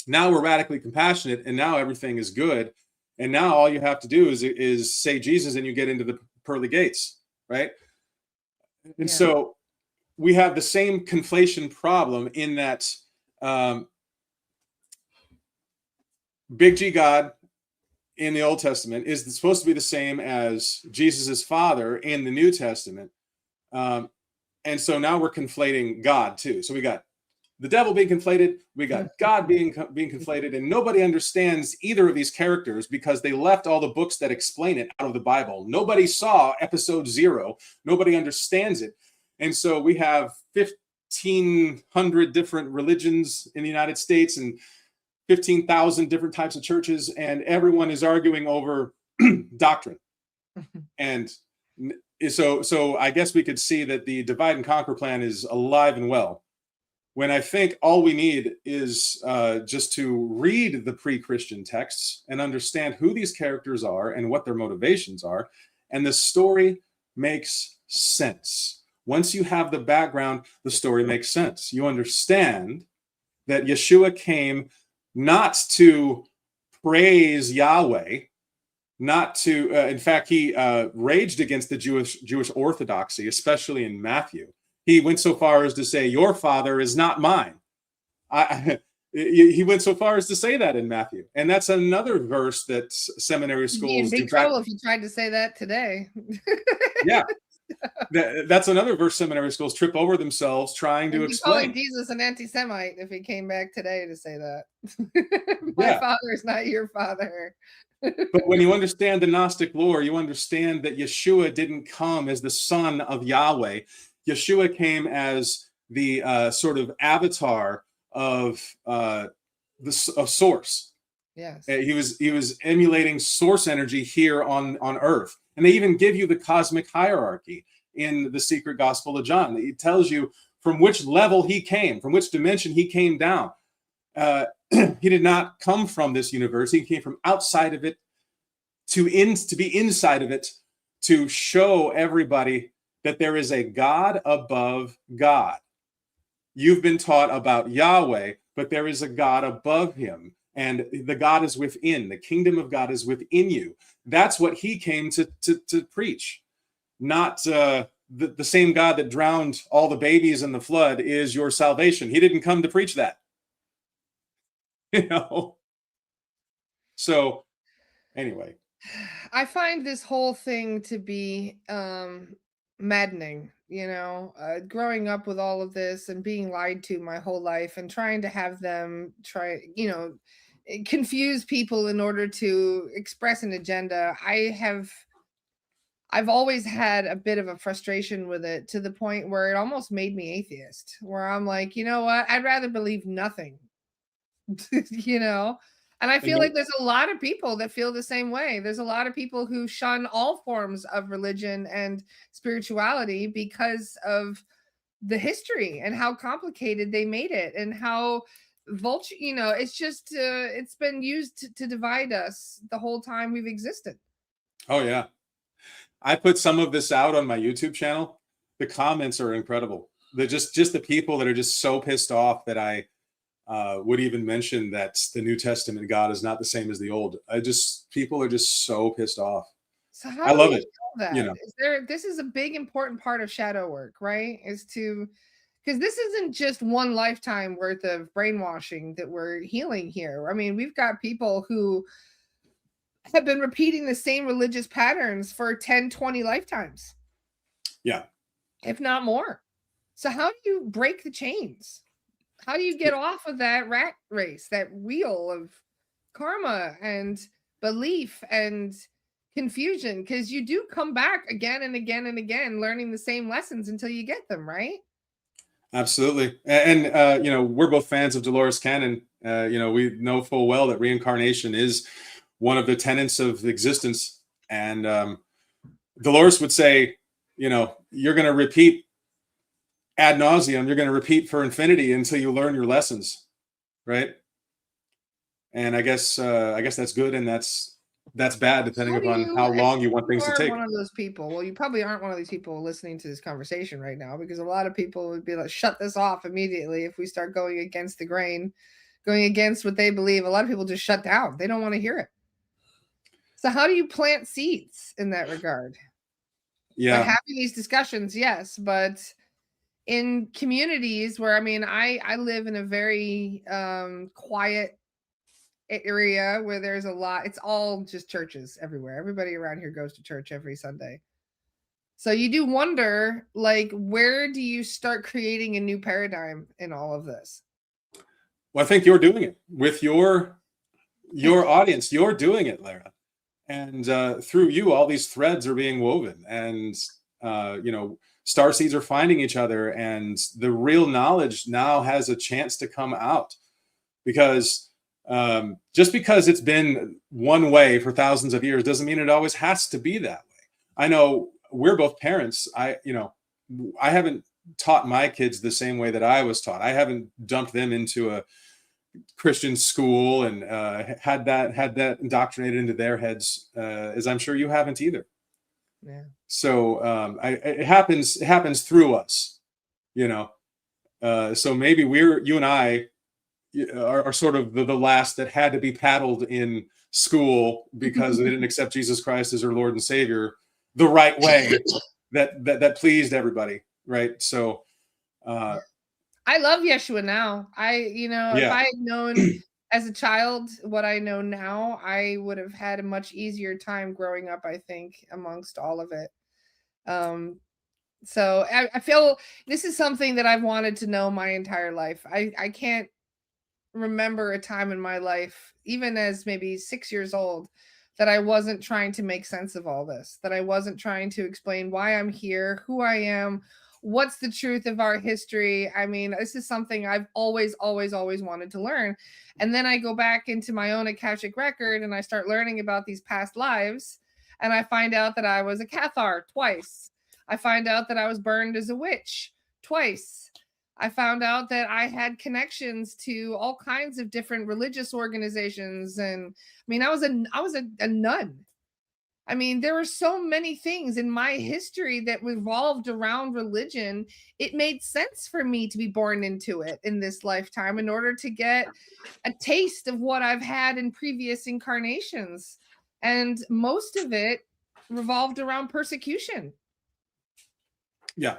now we're radically compassionate, and now everything is good. And now all you have to do is say Jesus, and you get into the pearly gates, right? And so we have the same conflation problem in that Big G God in the Old Testament is supposed to be the same as Jesus's Father in the New Testament. And so now we're conflating God too. So we got the devil being conflated, we got God being conflated, and nobody understands either of these characters because they left all the books that explain it out of the Bible. Nobody saw episode 0. Nobody understands it. And so we have 1,500 different religions in the United States and 15,000 different types of churches, and everyone is arguing over doctrine. And so I guess we could see that the divide and conquer plan is alive and well, when I think all we need is just to read the pre-Christian texts and understand who these characters are and what their motivations are, and the story makes sense. Once you have the background, the story makes sense. You understand that Yeshua came not to praise Yahweh, not to, in fact, he raged against the Jewish orthodoxy, especially in Matthew. He went so far as to say, your father is not mine. He went so far as to say that in Matthew. And that's another verse that seminary schools You'd be in big trouble if you tried to say that today. Yeah. That's another verse seminary schools trip over themselves trying to explain. Calling Jesus an anti-Semite if he came back today to say that. My father is not your father. But when you understand the Gnostic lore, you understand that Yeshua didn't come as the son of Yahweh. Yeshua came as the sort of avatar of Source. Yes. He was emulating Source energy here on Earth. And they even give you the cosmic hierarchy in the Secret Gospel of John. It tells you from which level he came, from which dimension he came down. He did not come from this universe. He came from outside of it to be inside of it, to show everybody that there is a God above God. You've been taught about Yahweh, but there is a God above him, and the God is within. The kingdom of God is within you. That's what he came to preach, not the same God that drowned all the babies in the flood is your salvation. He didn't come to preach that. So anyway, I find this whole thing to be maddening, growing up with all of this and being lied to my whole life and trying to have them confuse people in order to express an agenda. I've always had a bit of a frustration with it, to the point where it almost made me atheist, where I'm like, you know what? I'd rather believe nothing. And I feel like there's a lot of people that feel the same way. There's a lot of people who shun all forms of religion and spirituality because of the history and how complicated they made it, and how it's just it's been used to divide us the whole time we've existed. Oh yeah. I put some of this out on my YouTube channel. The comments are incredible. They're just the people that are just so pissed off that I would even mention that the New Testament God is not the same as the Old. People are just so pissed off. So how I love it. That? This is a big important part of shadow work, right? Because this isn't just one lifetime worth of brainwashing that we're healing here. I mean, we've got people who have been repeating the same religious patterns for 10, 20 lifetimes. Yeah. If not more. So how do you break the chains? How do you get off of that rat race, that wheel of karma and belief and confusion, because you do come back again and again and again learning the same lessons until you get them, right? Absolutely. And we're both fans of Dolores Cannon. We know full well that reincarnation is one of the tenets of existence. And Dolores would say, you're going to repeat ad nauseum. You're going to repeat for infinity until you learn your lessons. Right. And I guess that's good. And that's bad, depending upon how long you want things to take. One of those people. Well, you probably aren't one of these people listening to this conversation right now, because a lot of people would be like, shut this off immediately if we start going against the grain, going against what they believe. A lot of people just shut down. They don't want to hear it. So how do you plant seeds in that regard? Yeah. By having these discussions, yes, but in communities where, I live in a very quiet area where there's a lot, it's all just churches everywhere. Everybody around here goes to church every Sunday. So you do wonder, like, where do you start creating a new paradigm in all of this? Well, I think you're doing it with your audience. You're doing it, Lara. And through you, all these threads are being woven, and star seeds are finding each other, and the real knowledge now has a chance to come out. Because just because it's been one way for thousands of years doesn't mean it always has to be that way. I know we're both parents. I haven't taught my kids the same way that I was taught. I haven't dumped them into a Christian school and had that indoctrinated into their heads, as I'm sure you haven't either. Yeah. So it happens through us, so maybe you and I are sort of the last that had to be paddled in school because they didn't accept Jesus Christ as their Lord and Savior the right way that pleased everybody, right? So I love Yeshua now. If I had known as a child what I know now, I would have had a much easier time growing up, I think, amongst all of it. So I feel this is something that I've wanted to know my entire life. I can't remember a time in my life, even as maybe 6 years old, that I wasn't trying to make sense of all this, that I wasn't trying to explain why I'm here, who I am, what's the truth of our history. This is something I've always wanted to learn. And then I go back into my own Akashic record and I start learning about these past lives, and I find out that I was a Cathar twice. I find out that I was burned as a witch twice. I found out that I had connections to all kinds of different religious organizations. And I was a nun. There were so many things in my history that revolved around religion. It made sense for me to be born into it in this lifetime in order to get a taste of what I've had in previous incarnations. And most of it revolved around persecution. Yeah.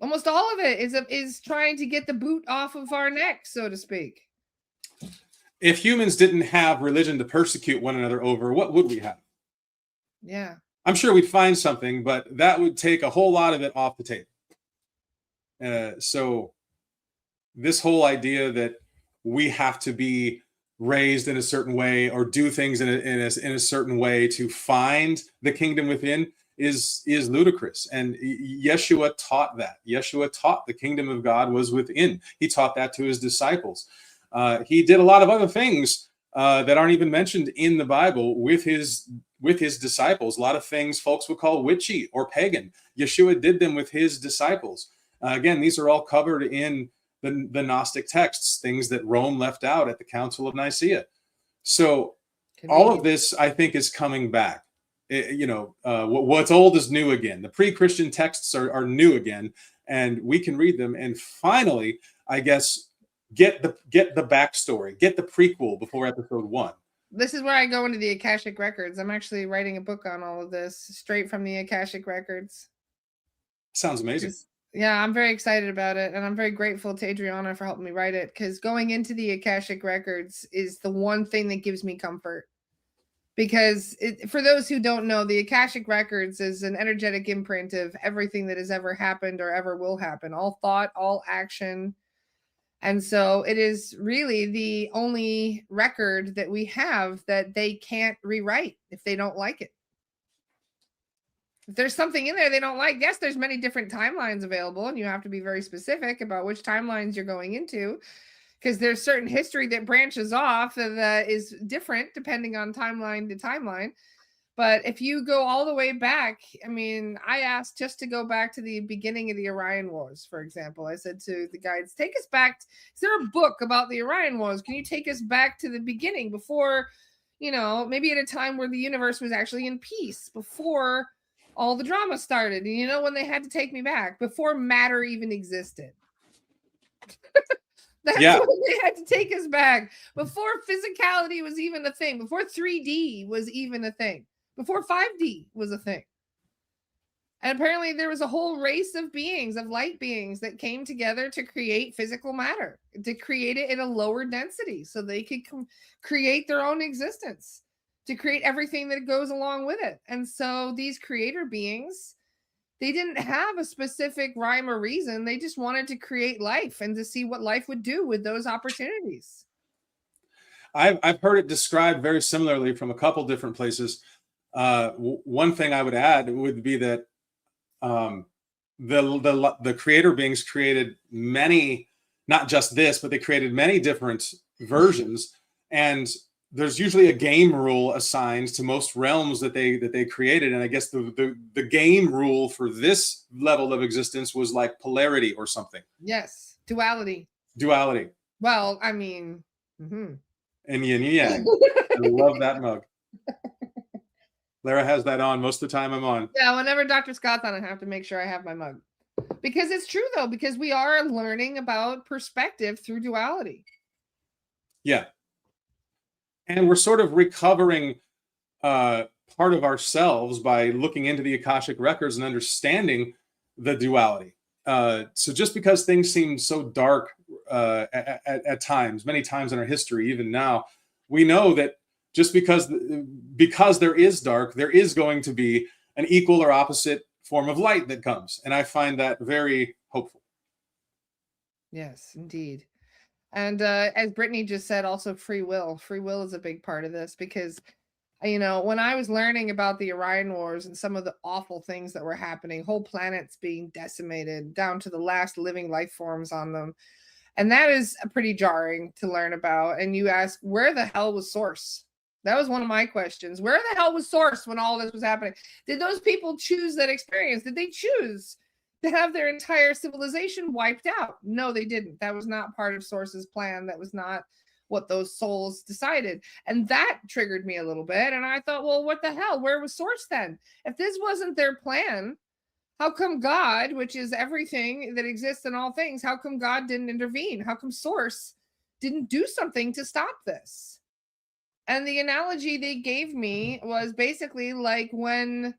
Almost all of it is trying to get the boot off of our neck, so to speak. If humans didn't have religion to persecute one another over, what would we have? Yeah. I'm sure we'd find something, but that would take a whole lot of it off the table. So this whole idea that we have to be raised in a certain way or do things in a certain way to find the kingdom within is ludicrous. And Yeshua taught that. Yeshua taught the kingdom of God was within. He taught that to his disciples. He did a lot of other things that aren't even mentioned in the Bible with his disciples. A lot of things folks would call witchy or pagan. Yeshua did them with his disciples. Again, these are all covered in the Gnostic texts, things that Rome left out at the Council of Nicaea. So all of this, I think, is coming back. What's old is new again. The pre-Christian texts are new again, and we can read them. And finally, I guess, get the backstory, get the prequel before episode 1. This is where I go into the Akashic records. I'm actually writing a book on all of this straight from the Akashic records. Sounds amazing. Yeah, I'm very excited about it, and I'm very grateful to Adriana for helping me write it, because going into the Akashic records is the one thing that gives me comfort. Because for those who don't know, the Akashic records is an energetic imprint of everything that has ever happened or ever will happen, all thought, all action. And so it is really the only record that we have that they can't rewrite if they don't like it. If there's something in there they don't like, yes, there's many different timelines available, and you have to be very specific about which timelines you're going into, because there's certain history that branches off that is different depending on timeline to timeline. But if you go all the way back, I mean, I asked just to go back to the beginning of the Orion Wars, for example. I said to the guides, take us back. Is there a book about the Orion Wars? Can you take us back to the beginning before, maybe at a time where the universe was actually in peace, before all the drama started? And when they had to take me back, before matter even existed. That's when they had to take us back, before physicality was even a thing, before 3D was even a thing, before 5D was a thing. And apparently there was a whole race of beings, of light beings, that came together to create physical matter, to create it at a lower density so they could create their own existence, to create everything that goes along with it. And so these creator beings, they didn't have a specific rhyme or reason. They just wanted to create life and to see what life would do with those opportunities. I've heard it described very similarly from a couple different places. One thing I would add would be that the creator beings created many, not just this, but they created many different versions. And there's usually a game rule assigned to most realms that they created. And I guess the game rule for this level of existence was like polarity or something. Yes. Duality. Well, I mean, and yin and yang. I love that mug. Lara has that on most of the time I'm on. Yeah, whenever Dr. Scott's on, I have to make sure I have my mug. Because it's true, though, because we are learning about perspective through duality. Yeah. And we're sort of recovering part of ourselves by looking into the Akashic records and understanding the duality. So just because things seem so dark at times, many times in our history, even now, we know that just because there is dark, there is going to be an equal or opposite form of light that comes. And I find that very hopeful. Yes, indeed. And as Brittany just said, also free will. Free will is a big part of this because, when I was learning about the Orion Wars and some of the awful things that were happening, whole planets being decimated down to the last living life forms on them. And that is pretty jarring to learn about. And you ask, where the hell was Source? That was one of my questions. Where the hell was Source when all this was happening? Did those people choose that experience? Did they choose to have their entire civilization wiped out? No, they didn't. That was not part of Source's plan. That was not what those souls decided. And that triggered me a little bit. And I thought, well, what the hell? Where was Source then? If this wasn't their plan, how come God, which is everything that exists in all things, how come God didn't intervene? How come Source didn't do something to stop this? And the analogy they gave me was basically like when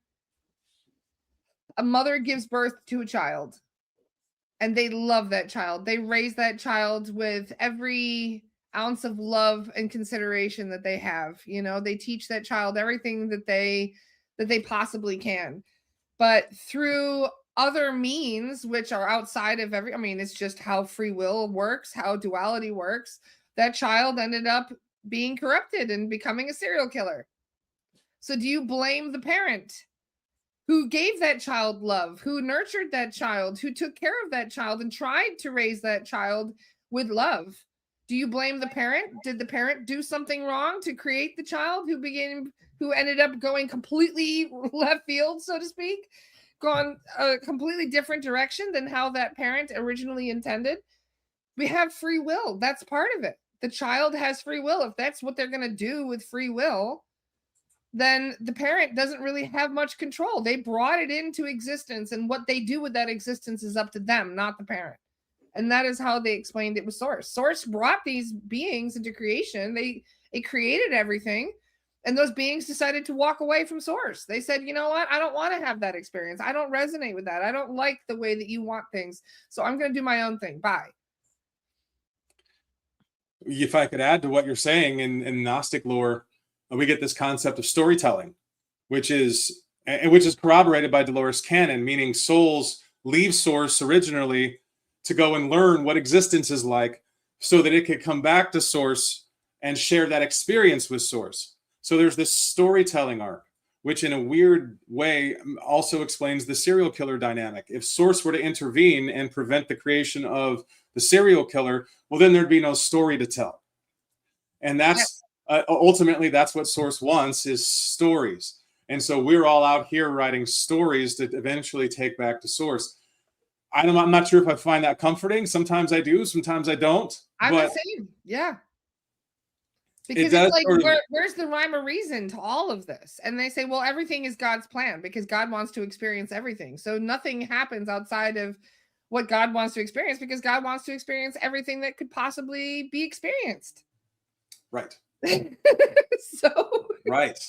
a mother gives birth to a child and they love that child. They raise that child with every ounce of love and consideration that they have. They teach that child everything that they possibly can. But through other means, which are outside of it's just how free will works, how duality works, that child ended up being corrupted and becoming a serial killer. So do you blame the parent who gave that child love, who nurtured that child, who took care of that child and tried to raise that child with love? Do you blame the parent? Did the parent do something wrong to create the child who ended up going completely left field, so to speak, gone a completely different direction than how that parent originally intended? We have free will. That's part of it. The child has free will. If that's what they're going to do with free will, then the parent doesn't really have much control. They brought it into existence, and what they do with that existence is up to them, not the parent. And that is how they explained it with Source. Source brought these beings into creation. It created everything, and those beings decided to walk away from Source. They said, you know what? I don't want to have that experience. I don't resonate with that. I don't like the way that you want things. So I'm going to do my own thing. Bye. If I could add to what you're saying, in Gnostic lore, we get this concept of storytelling, which is corroborated by Dolores Cannon, meaning souls leave Source originally to go and learn what existence is like so that it could come back to Source and share that experience with Source. So there's this storytelling arc which in a weird way also explains the serial killer dynamic. If Source were to intervene and prevent the creation of the serial killer, well, then there'd be no story to tell. And that's ultimately, that's what Source wants, is stories. And so we're all out here writing stories to eventually take back to Source. I'm not sure if I find that comforting. Sometimes I do, sometimes I don't. I'm but the same. Yeah. Because does it's like, sort of, where's the rhyme or reason to all of this? And they say, well, everything is God's plan because God wants to experience everything. So nothing happens outside of what God wants to experience because God wants to experience everything that could possibly be experienced. right. So right.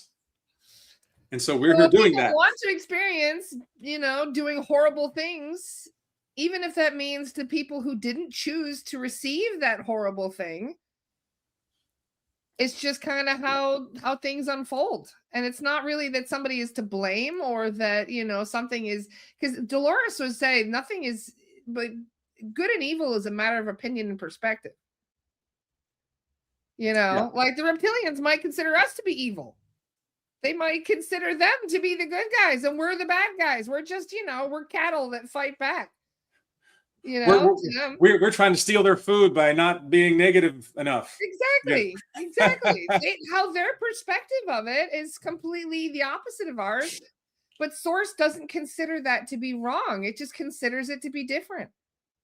And so we're here doing that. Want to experience, doing horrible things, even if that means to people who didn't choose to receive that horrible thing. It's just kind of how things unfold. And it's not really that somebody is to blame or that, something is, because Dolores would say nothing is, but good and evil is a matter of opinion and perspective. Like the reptilians might consider us to be evil. They might consider them to be the good guys and we're the bad guys. We're just, we're cattle that fight back. We're trying to steal their food by not being negative enough. Exactly. Exactly. How their perspective of it is completely the opposite of ours. But Source doesn't consider that to be wrong. It just considers it to be different.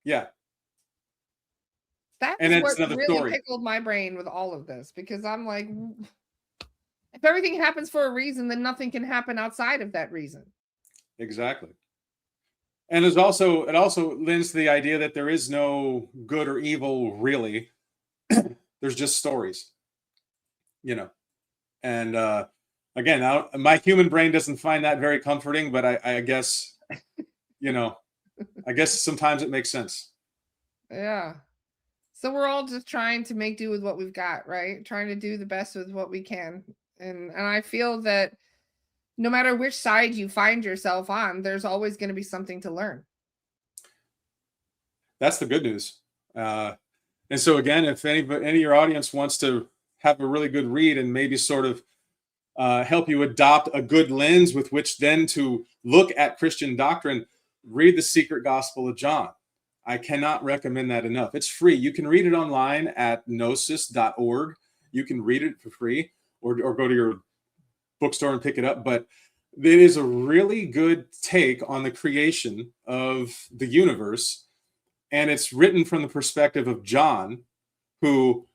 Yeah. That's what really pickled my brain with all of this, because I'm like, if everything happens for a reason, then nothing can happen outside of that reason. Exactly. And it also lends to the idea that there is no good or evil, really. There's just stories, And again, my human brain doesn't find that very comforting, but I guess, I guess sometimes it makes sense. Yeah. So we're all just trying to make do with what we've got, right? Trying to do the best with what we can. And I feel that no matter which side you find yourself on, there's always going to be something to learn. That's the good news. And so again, if any of your audience wants to have a really good read and maybe sort of help you adopt a good lens with which then to look at Christian doctrine, read The Secret Gospel of John. I cannot recommend that enough. It's free. You can read it online at gnosis.org. You can read it for free or go to your bookstore and pick it up. But it is a really good take on the creation of the universe. And it's written from the perspective of John, who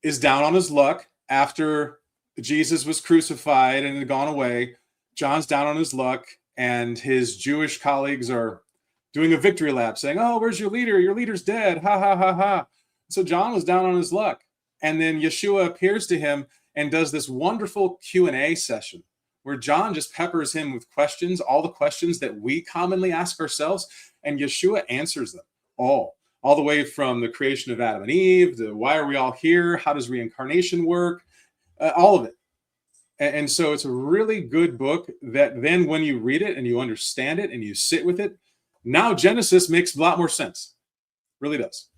is down on his luck after Jesus was crucified and had gone away. John's down on his luck, and his Jewish colleagues are doing a victory lap saying, oh, where's your leader? Your leader's dead. Ha, ha, ha, ha. So John was down on his luck. And then Yeshua appears to him and does this wonderful Q&A session where John just peppers him with questions, all the questions that we commonly ask ourselves, and Yeshua answers them all the way from the creation of Adam and Eve to why are we all here? How does reincarnation work? All of it. And so it's a really good book that then when you read it and you understand it and you sit with it, now Genesis makes a lot more sense. Really does.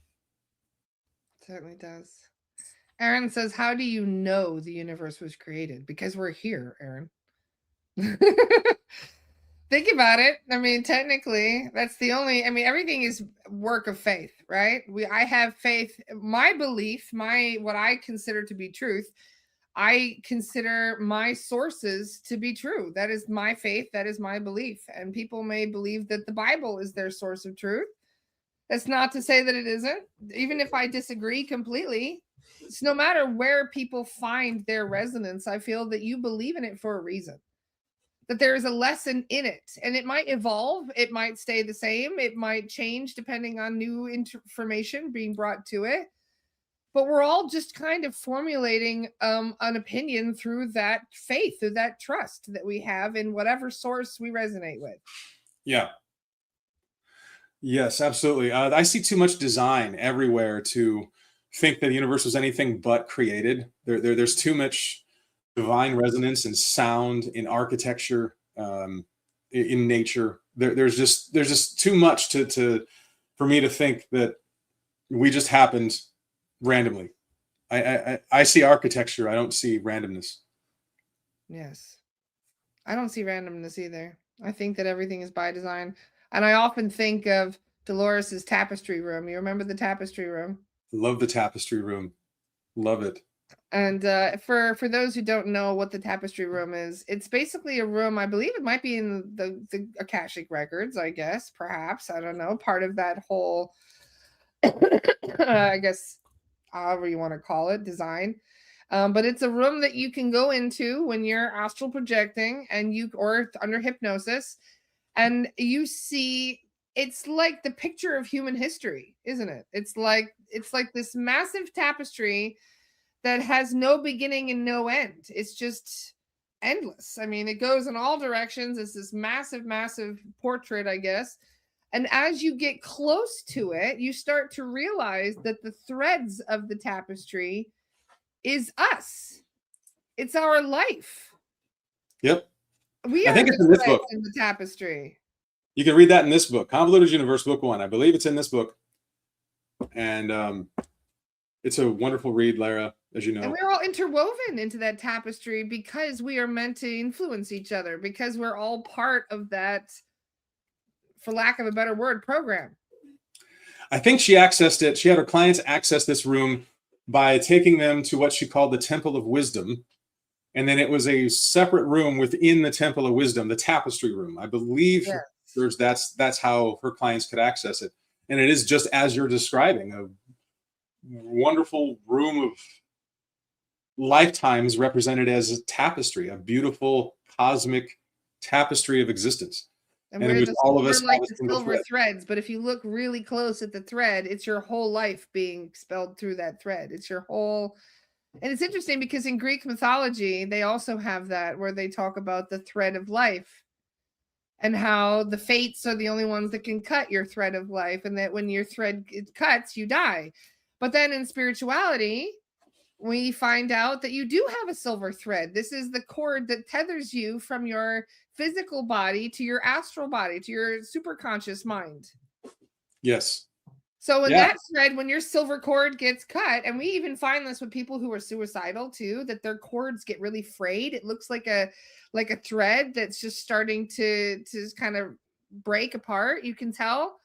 Certainly does. Aaron says, how do you know the universe was created? Because we're here, Aaron. Think about it. I mean, technically, that's the only, everything is work of faith, right? I have faith, my belief, what I consider to be truth. I consider my sources to be true. That is my faith. That is my belief. And people may believe that the Bible is their source of truth. That's not to say that it isn't. Even if I disagree completely, it's no matter where people find their resonance, I feel that you believe in it for a reason. That there is a lesson in it, and it might evolve. It might stay the same. It might change depending on new information being brought to it. But we're all just kind of formulating an opinion through that faith, through that trust that we have in whatever source we resonate with. Yeah. Yes, absolutely. I see too much design everywhere to think that the universe was anything but created. There's too much divine resonance and sound in architecture, in nature. There's just too much for me to think that we just happened randomly. I see architecture. I don't see randomness. Yes. I don't see randomness either. I think that everything is by design. And I often think of Dolores's tapestry room. You remember the tapestry room? Love the tapestry room. Love it. And for those who don't know what the tapestry room is, it's basically a room. I believe it might be in the Akashic records. I guess, perhaps, I don't know. Part of that whole, I guess, however you want to call it, design. But it's a room that you can go into when you're astral projecting and or under hypnosis, and you see. It's like the picture of human history, isn't it? It's like this massive tapestry that has no beginning and no end. It's just endless. I mean, it goes in all directions. It's this massive, massive portrait, I guess. And as you get close to it, you start to realize that the threads of the tapestry is us. It's our life. Yep. We I are think the it's in this threads book. in the tapestry. You can read that in this book, Convoluted Universe, Book 1. I believe it's in this book. And it's a wonderful read, Lara, as you know. And we're all interwoven into that tapestry because we are meant to influence each other, because we're all part of that, for lack of a better word, program. I think she accessed it. She had her clients access this room by taking them to what she called the Temple of Wisdom. And then it was a separate room within the Temple of Wisdom, the tapestry room. I believe that's how her clients could access it. And it is just as you're describing, a wonderful room of lifetimes represented as a tapestry, a beautiful cosmic tapestry of existence. And we're all of us like the silver threads, but if you look really close at the thread, it's your whole life being spelled through that thread. It's your whole. And it's interesting because in Greek mythology, they also have that where they talk about the thread of life and how the fates are the only ones that can cut your thread of life, and that when your thread cuts, you die. But then in spirituality, we find out that you do have a silver thread. This is the cord that tethers you from your physical body to your astral body, to your superconscious mind. Yes. So in that thread, when your silver cord gets cut, and we even find this with people who are suicidal too, that their cords get really frayed. It looks like a thread that's just starting to kind of break apart. You can tell,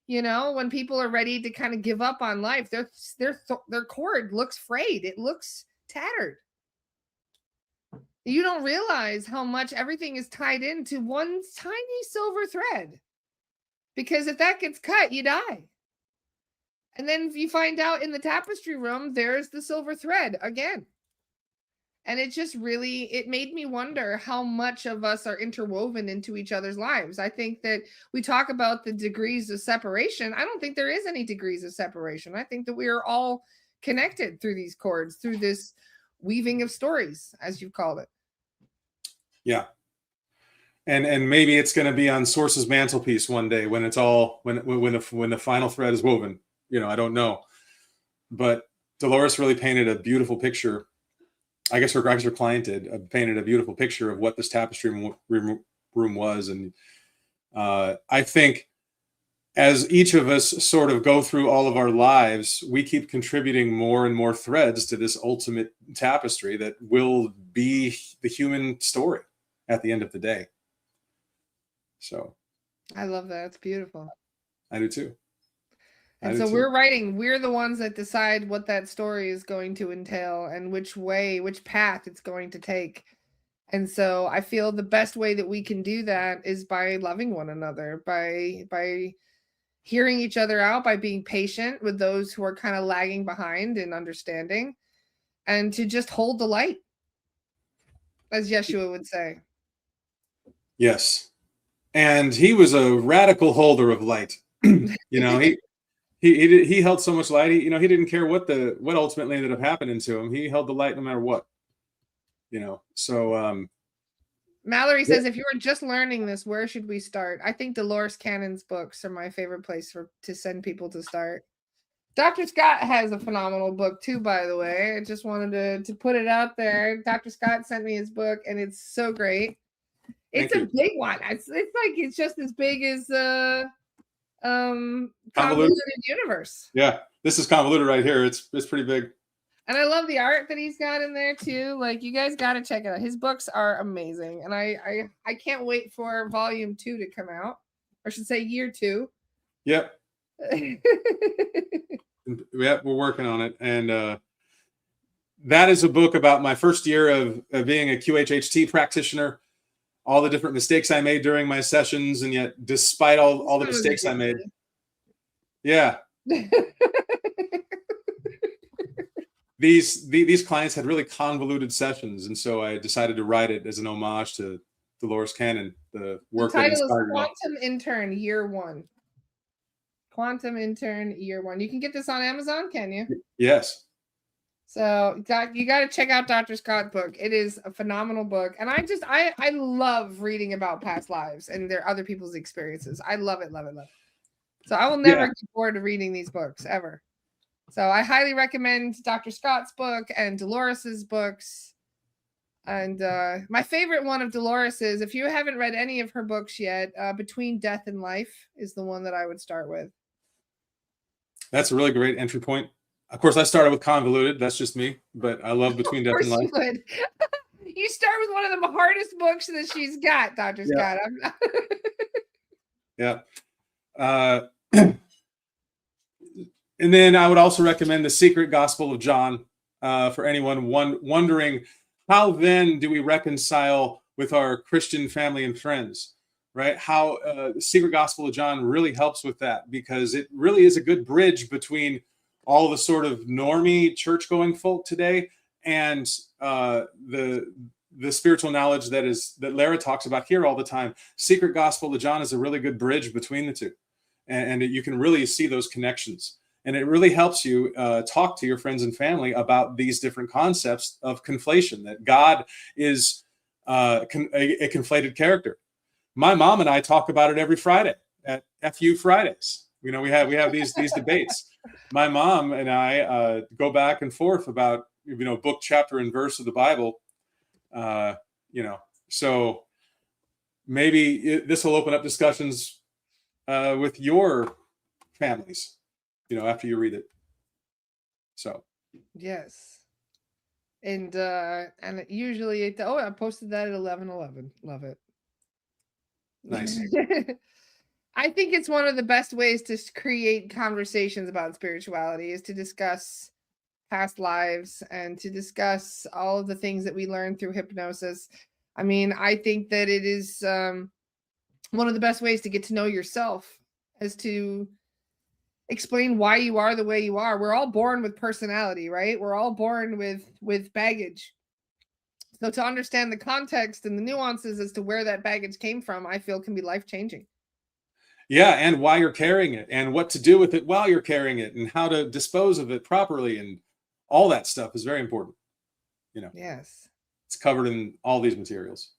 you know, when people are ready to kind of give up on life, their cord looks frayed. It looks tattered. You don't realize how much everything is tied into one tiny silver thread, because if that gets cut, you die. And then you find out in the tapestry room, there's the silver thread again. And it just really, it made me wonder how much of us are interwoven into each other's lives. I think that we talk about the degrees of separation. I don't think there is any degrees of separation. I think that we are all connected through these cords, through this weaving of stories, as you called it. Yeah. And maybe it's going to be on Source's mantelpiece one day when it's all, when the final thread is woven. You know, I don't know, but Dolores really painted a beautiful picture. I guess her client did, painted a beautiful picture of what this tapestry room was. And I think as each of us sort of go through all of our lives, we keep contributing more and more threads to this ultimate tapestry that will be the human story at the end of the day. So I love that. It's beautiful. I do too. And so we're the ones that decide what that story is going to entail and which path it's going to take. And so I feel the best way that we can do that is by loving one another, by hearing each other out, by being patient with those who are kind of lagging behind in understanding, and to just hold the light, as Yeshua would say. Yes. And he was a radical holder of light. You know, he held so much light. He didn't care what ultimately ended up happening to him. He held the light no matter what. You know, so Mallory says, if you were just learning this, where should we start? I think Dolores Cannon's books are my favorite place to send people to start. Dr. Scott has a phenomenal book too, by the way. I just wanted to put it out there. Dr. Scott sent me his book, and it's so great. It's a big one. It's just as big as Convoluted Universe. Yeah, this is Convoluted right here. It's pretty big. And I love the art that he's got in there too. Like, you guys got to check it out. His books are amazing, and I can't wait for volume 2 to come out, or I should say year 2. Yep. Yep, we're working on it, and that is a book about my first year of being a QHHT practitioner. All the different mistakes I made during my sessions, and yet, despite all the mistakes I made, yeah. These clients had really convoluted sessions, and so I decided to write it as an homage to Dolores Cannon, the work that inspired me. Quantum Intern Year 1. Quantum Intern Year 1. You can get this on Amazon, can you? Yes. So you got to check out Dr. Scott's book. It is a phenomenal book, and I love reading about past lives and their other people's experiences. I love it, love it, love it. So I will never get bored of reading these books ever. So I highly recommend Dr. Scott's book and Dolores's books. And my favorite one of Dolores's, if you haven't read any of her books yet, Between Death and Life is the one that I would start with. That's a really great entry point. Of course, I started with Convoluted. That's just me, but I love Between Death and Life. You start with one of the hardest books that she's got, Dr. Scott. Yeah. And then I would also recommend The Secret Gospel of John for anyone wondering, how then do we reconcile with our Christian family and friends, right? How The Secret Gospel of John really helps with that, because it really is a good bridge between all the sort of normie church-going folk today and the spiritual knowledge that Lara talks about here all the time. Secret Gospel of John is a really good bridge between the two, and you can really see those connections. And it really helps you talk to your friends and family about these different concepts of conflation, that God is a conflated character. My mom and I talk about it every Friday at FU Fridays. You know, we have these debates. My mom and I go back and forth about, book, chapter, and verse of the Bible. So maybe this will open up discussions with your families, after you read it. So yes, and usually I posted that at 11:11. Love it. Nice. I think it's one of the best ways to create conversations about spirituality is to discuss past lives and to discuss all of the things that we learn through hypnosis. I mean, I think that it is one of the best ways to get to know yourself, is to explain why you are the way you are. We're all born with personality, right? We're all born with baggage. So to understand the context and the nuances as to where that baggage came from, I feel can be life-changing. Yeah, and why you're carrying it, and what to do with it while you're carrying it, and how to dispose of it properly, and all that stuff is very important. Yes, it's covered in all these materials.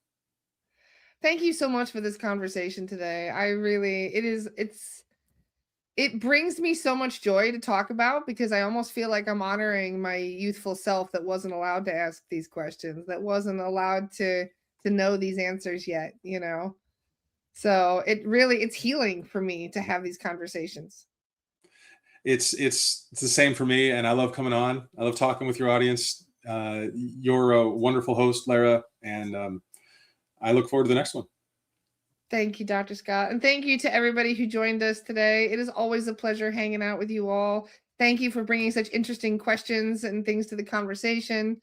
Thank you so much for this conversation today. It brings me so much joy to talk about, because I almost feel like I'm honoring my youthful self that wasn't allowed to ask these questions, that wasn't allowed to know these answers yet, So it's healing for me to have these conversations. It's the same for me, and I love coming on. I love talking with your audience. You're a wonderful host, Lara, and I look forward to the next one. Thank you, Dr. Scott. And thank you to everybody who joined us today. It is always a pleasure hanging out with you all. Thank you for bringing such interesting questions and things to the conversation.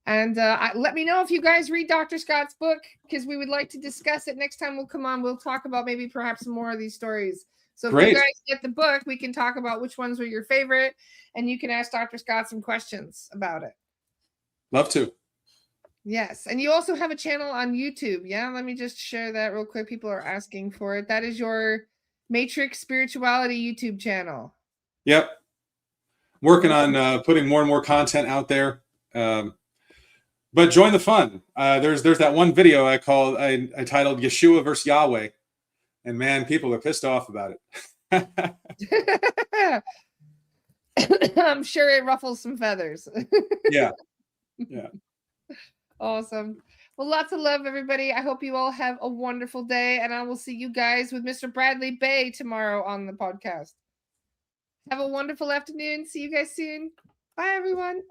And let me know if you guys read Dr. Scott's book, because we would like to discuss it next time we'll come on. We'll talk about maybe perhaps some more of these stories. So if you guys get the book, we can talk about which ones were your favorite, and you can ask Dr. Scott some questions about it. Love to. Yes. And you also have a channel on YouTube. Yeah. Let me just share that real quick. People are asking for it. That is your Matrix Spirituality YouTube channel. Yep. Working on putting more and more content out there. But join the fun. There's that one video I titled Yeshua versus Yahweh. And man, people are pissed off about it. I'm sure it ruffles some feathers. Yeah. Awesome. Well, lots of love, everybody. I hope you all have a wonderful day, and I will see you guys with Mr. Bradley Bay tomorrow on the podcast. Have a wonderful afternoon. See you guys soon. Bye, everyone.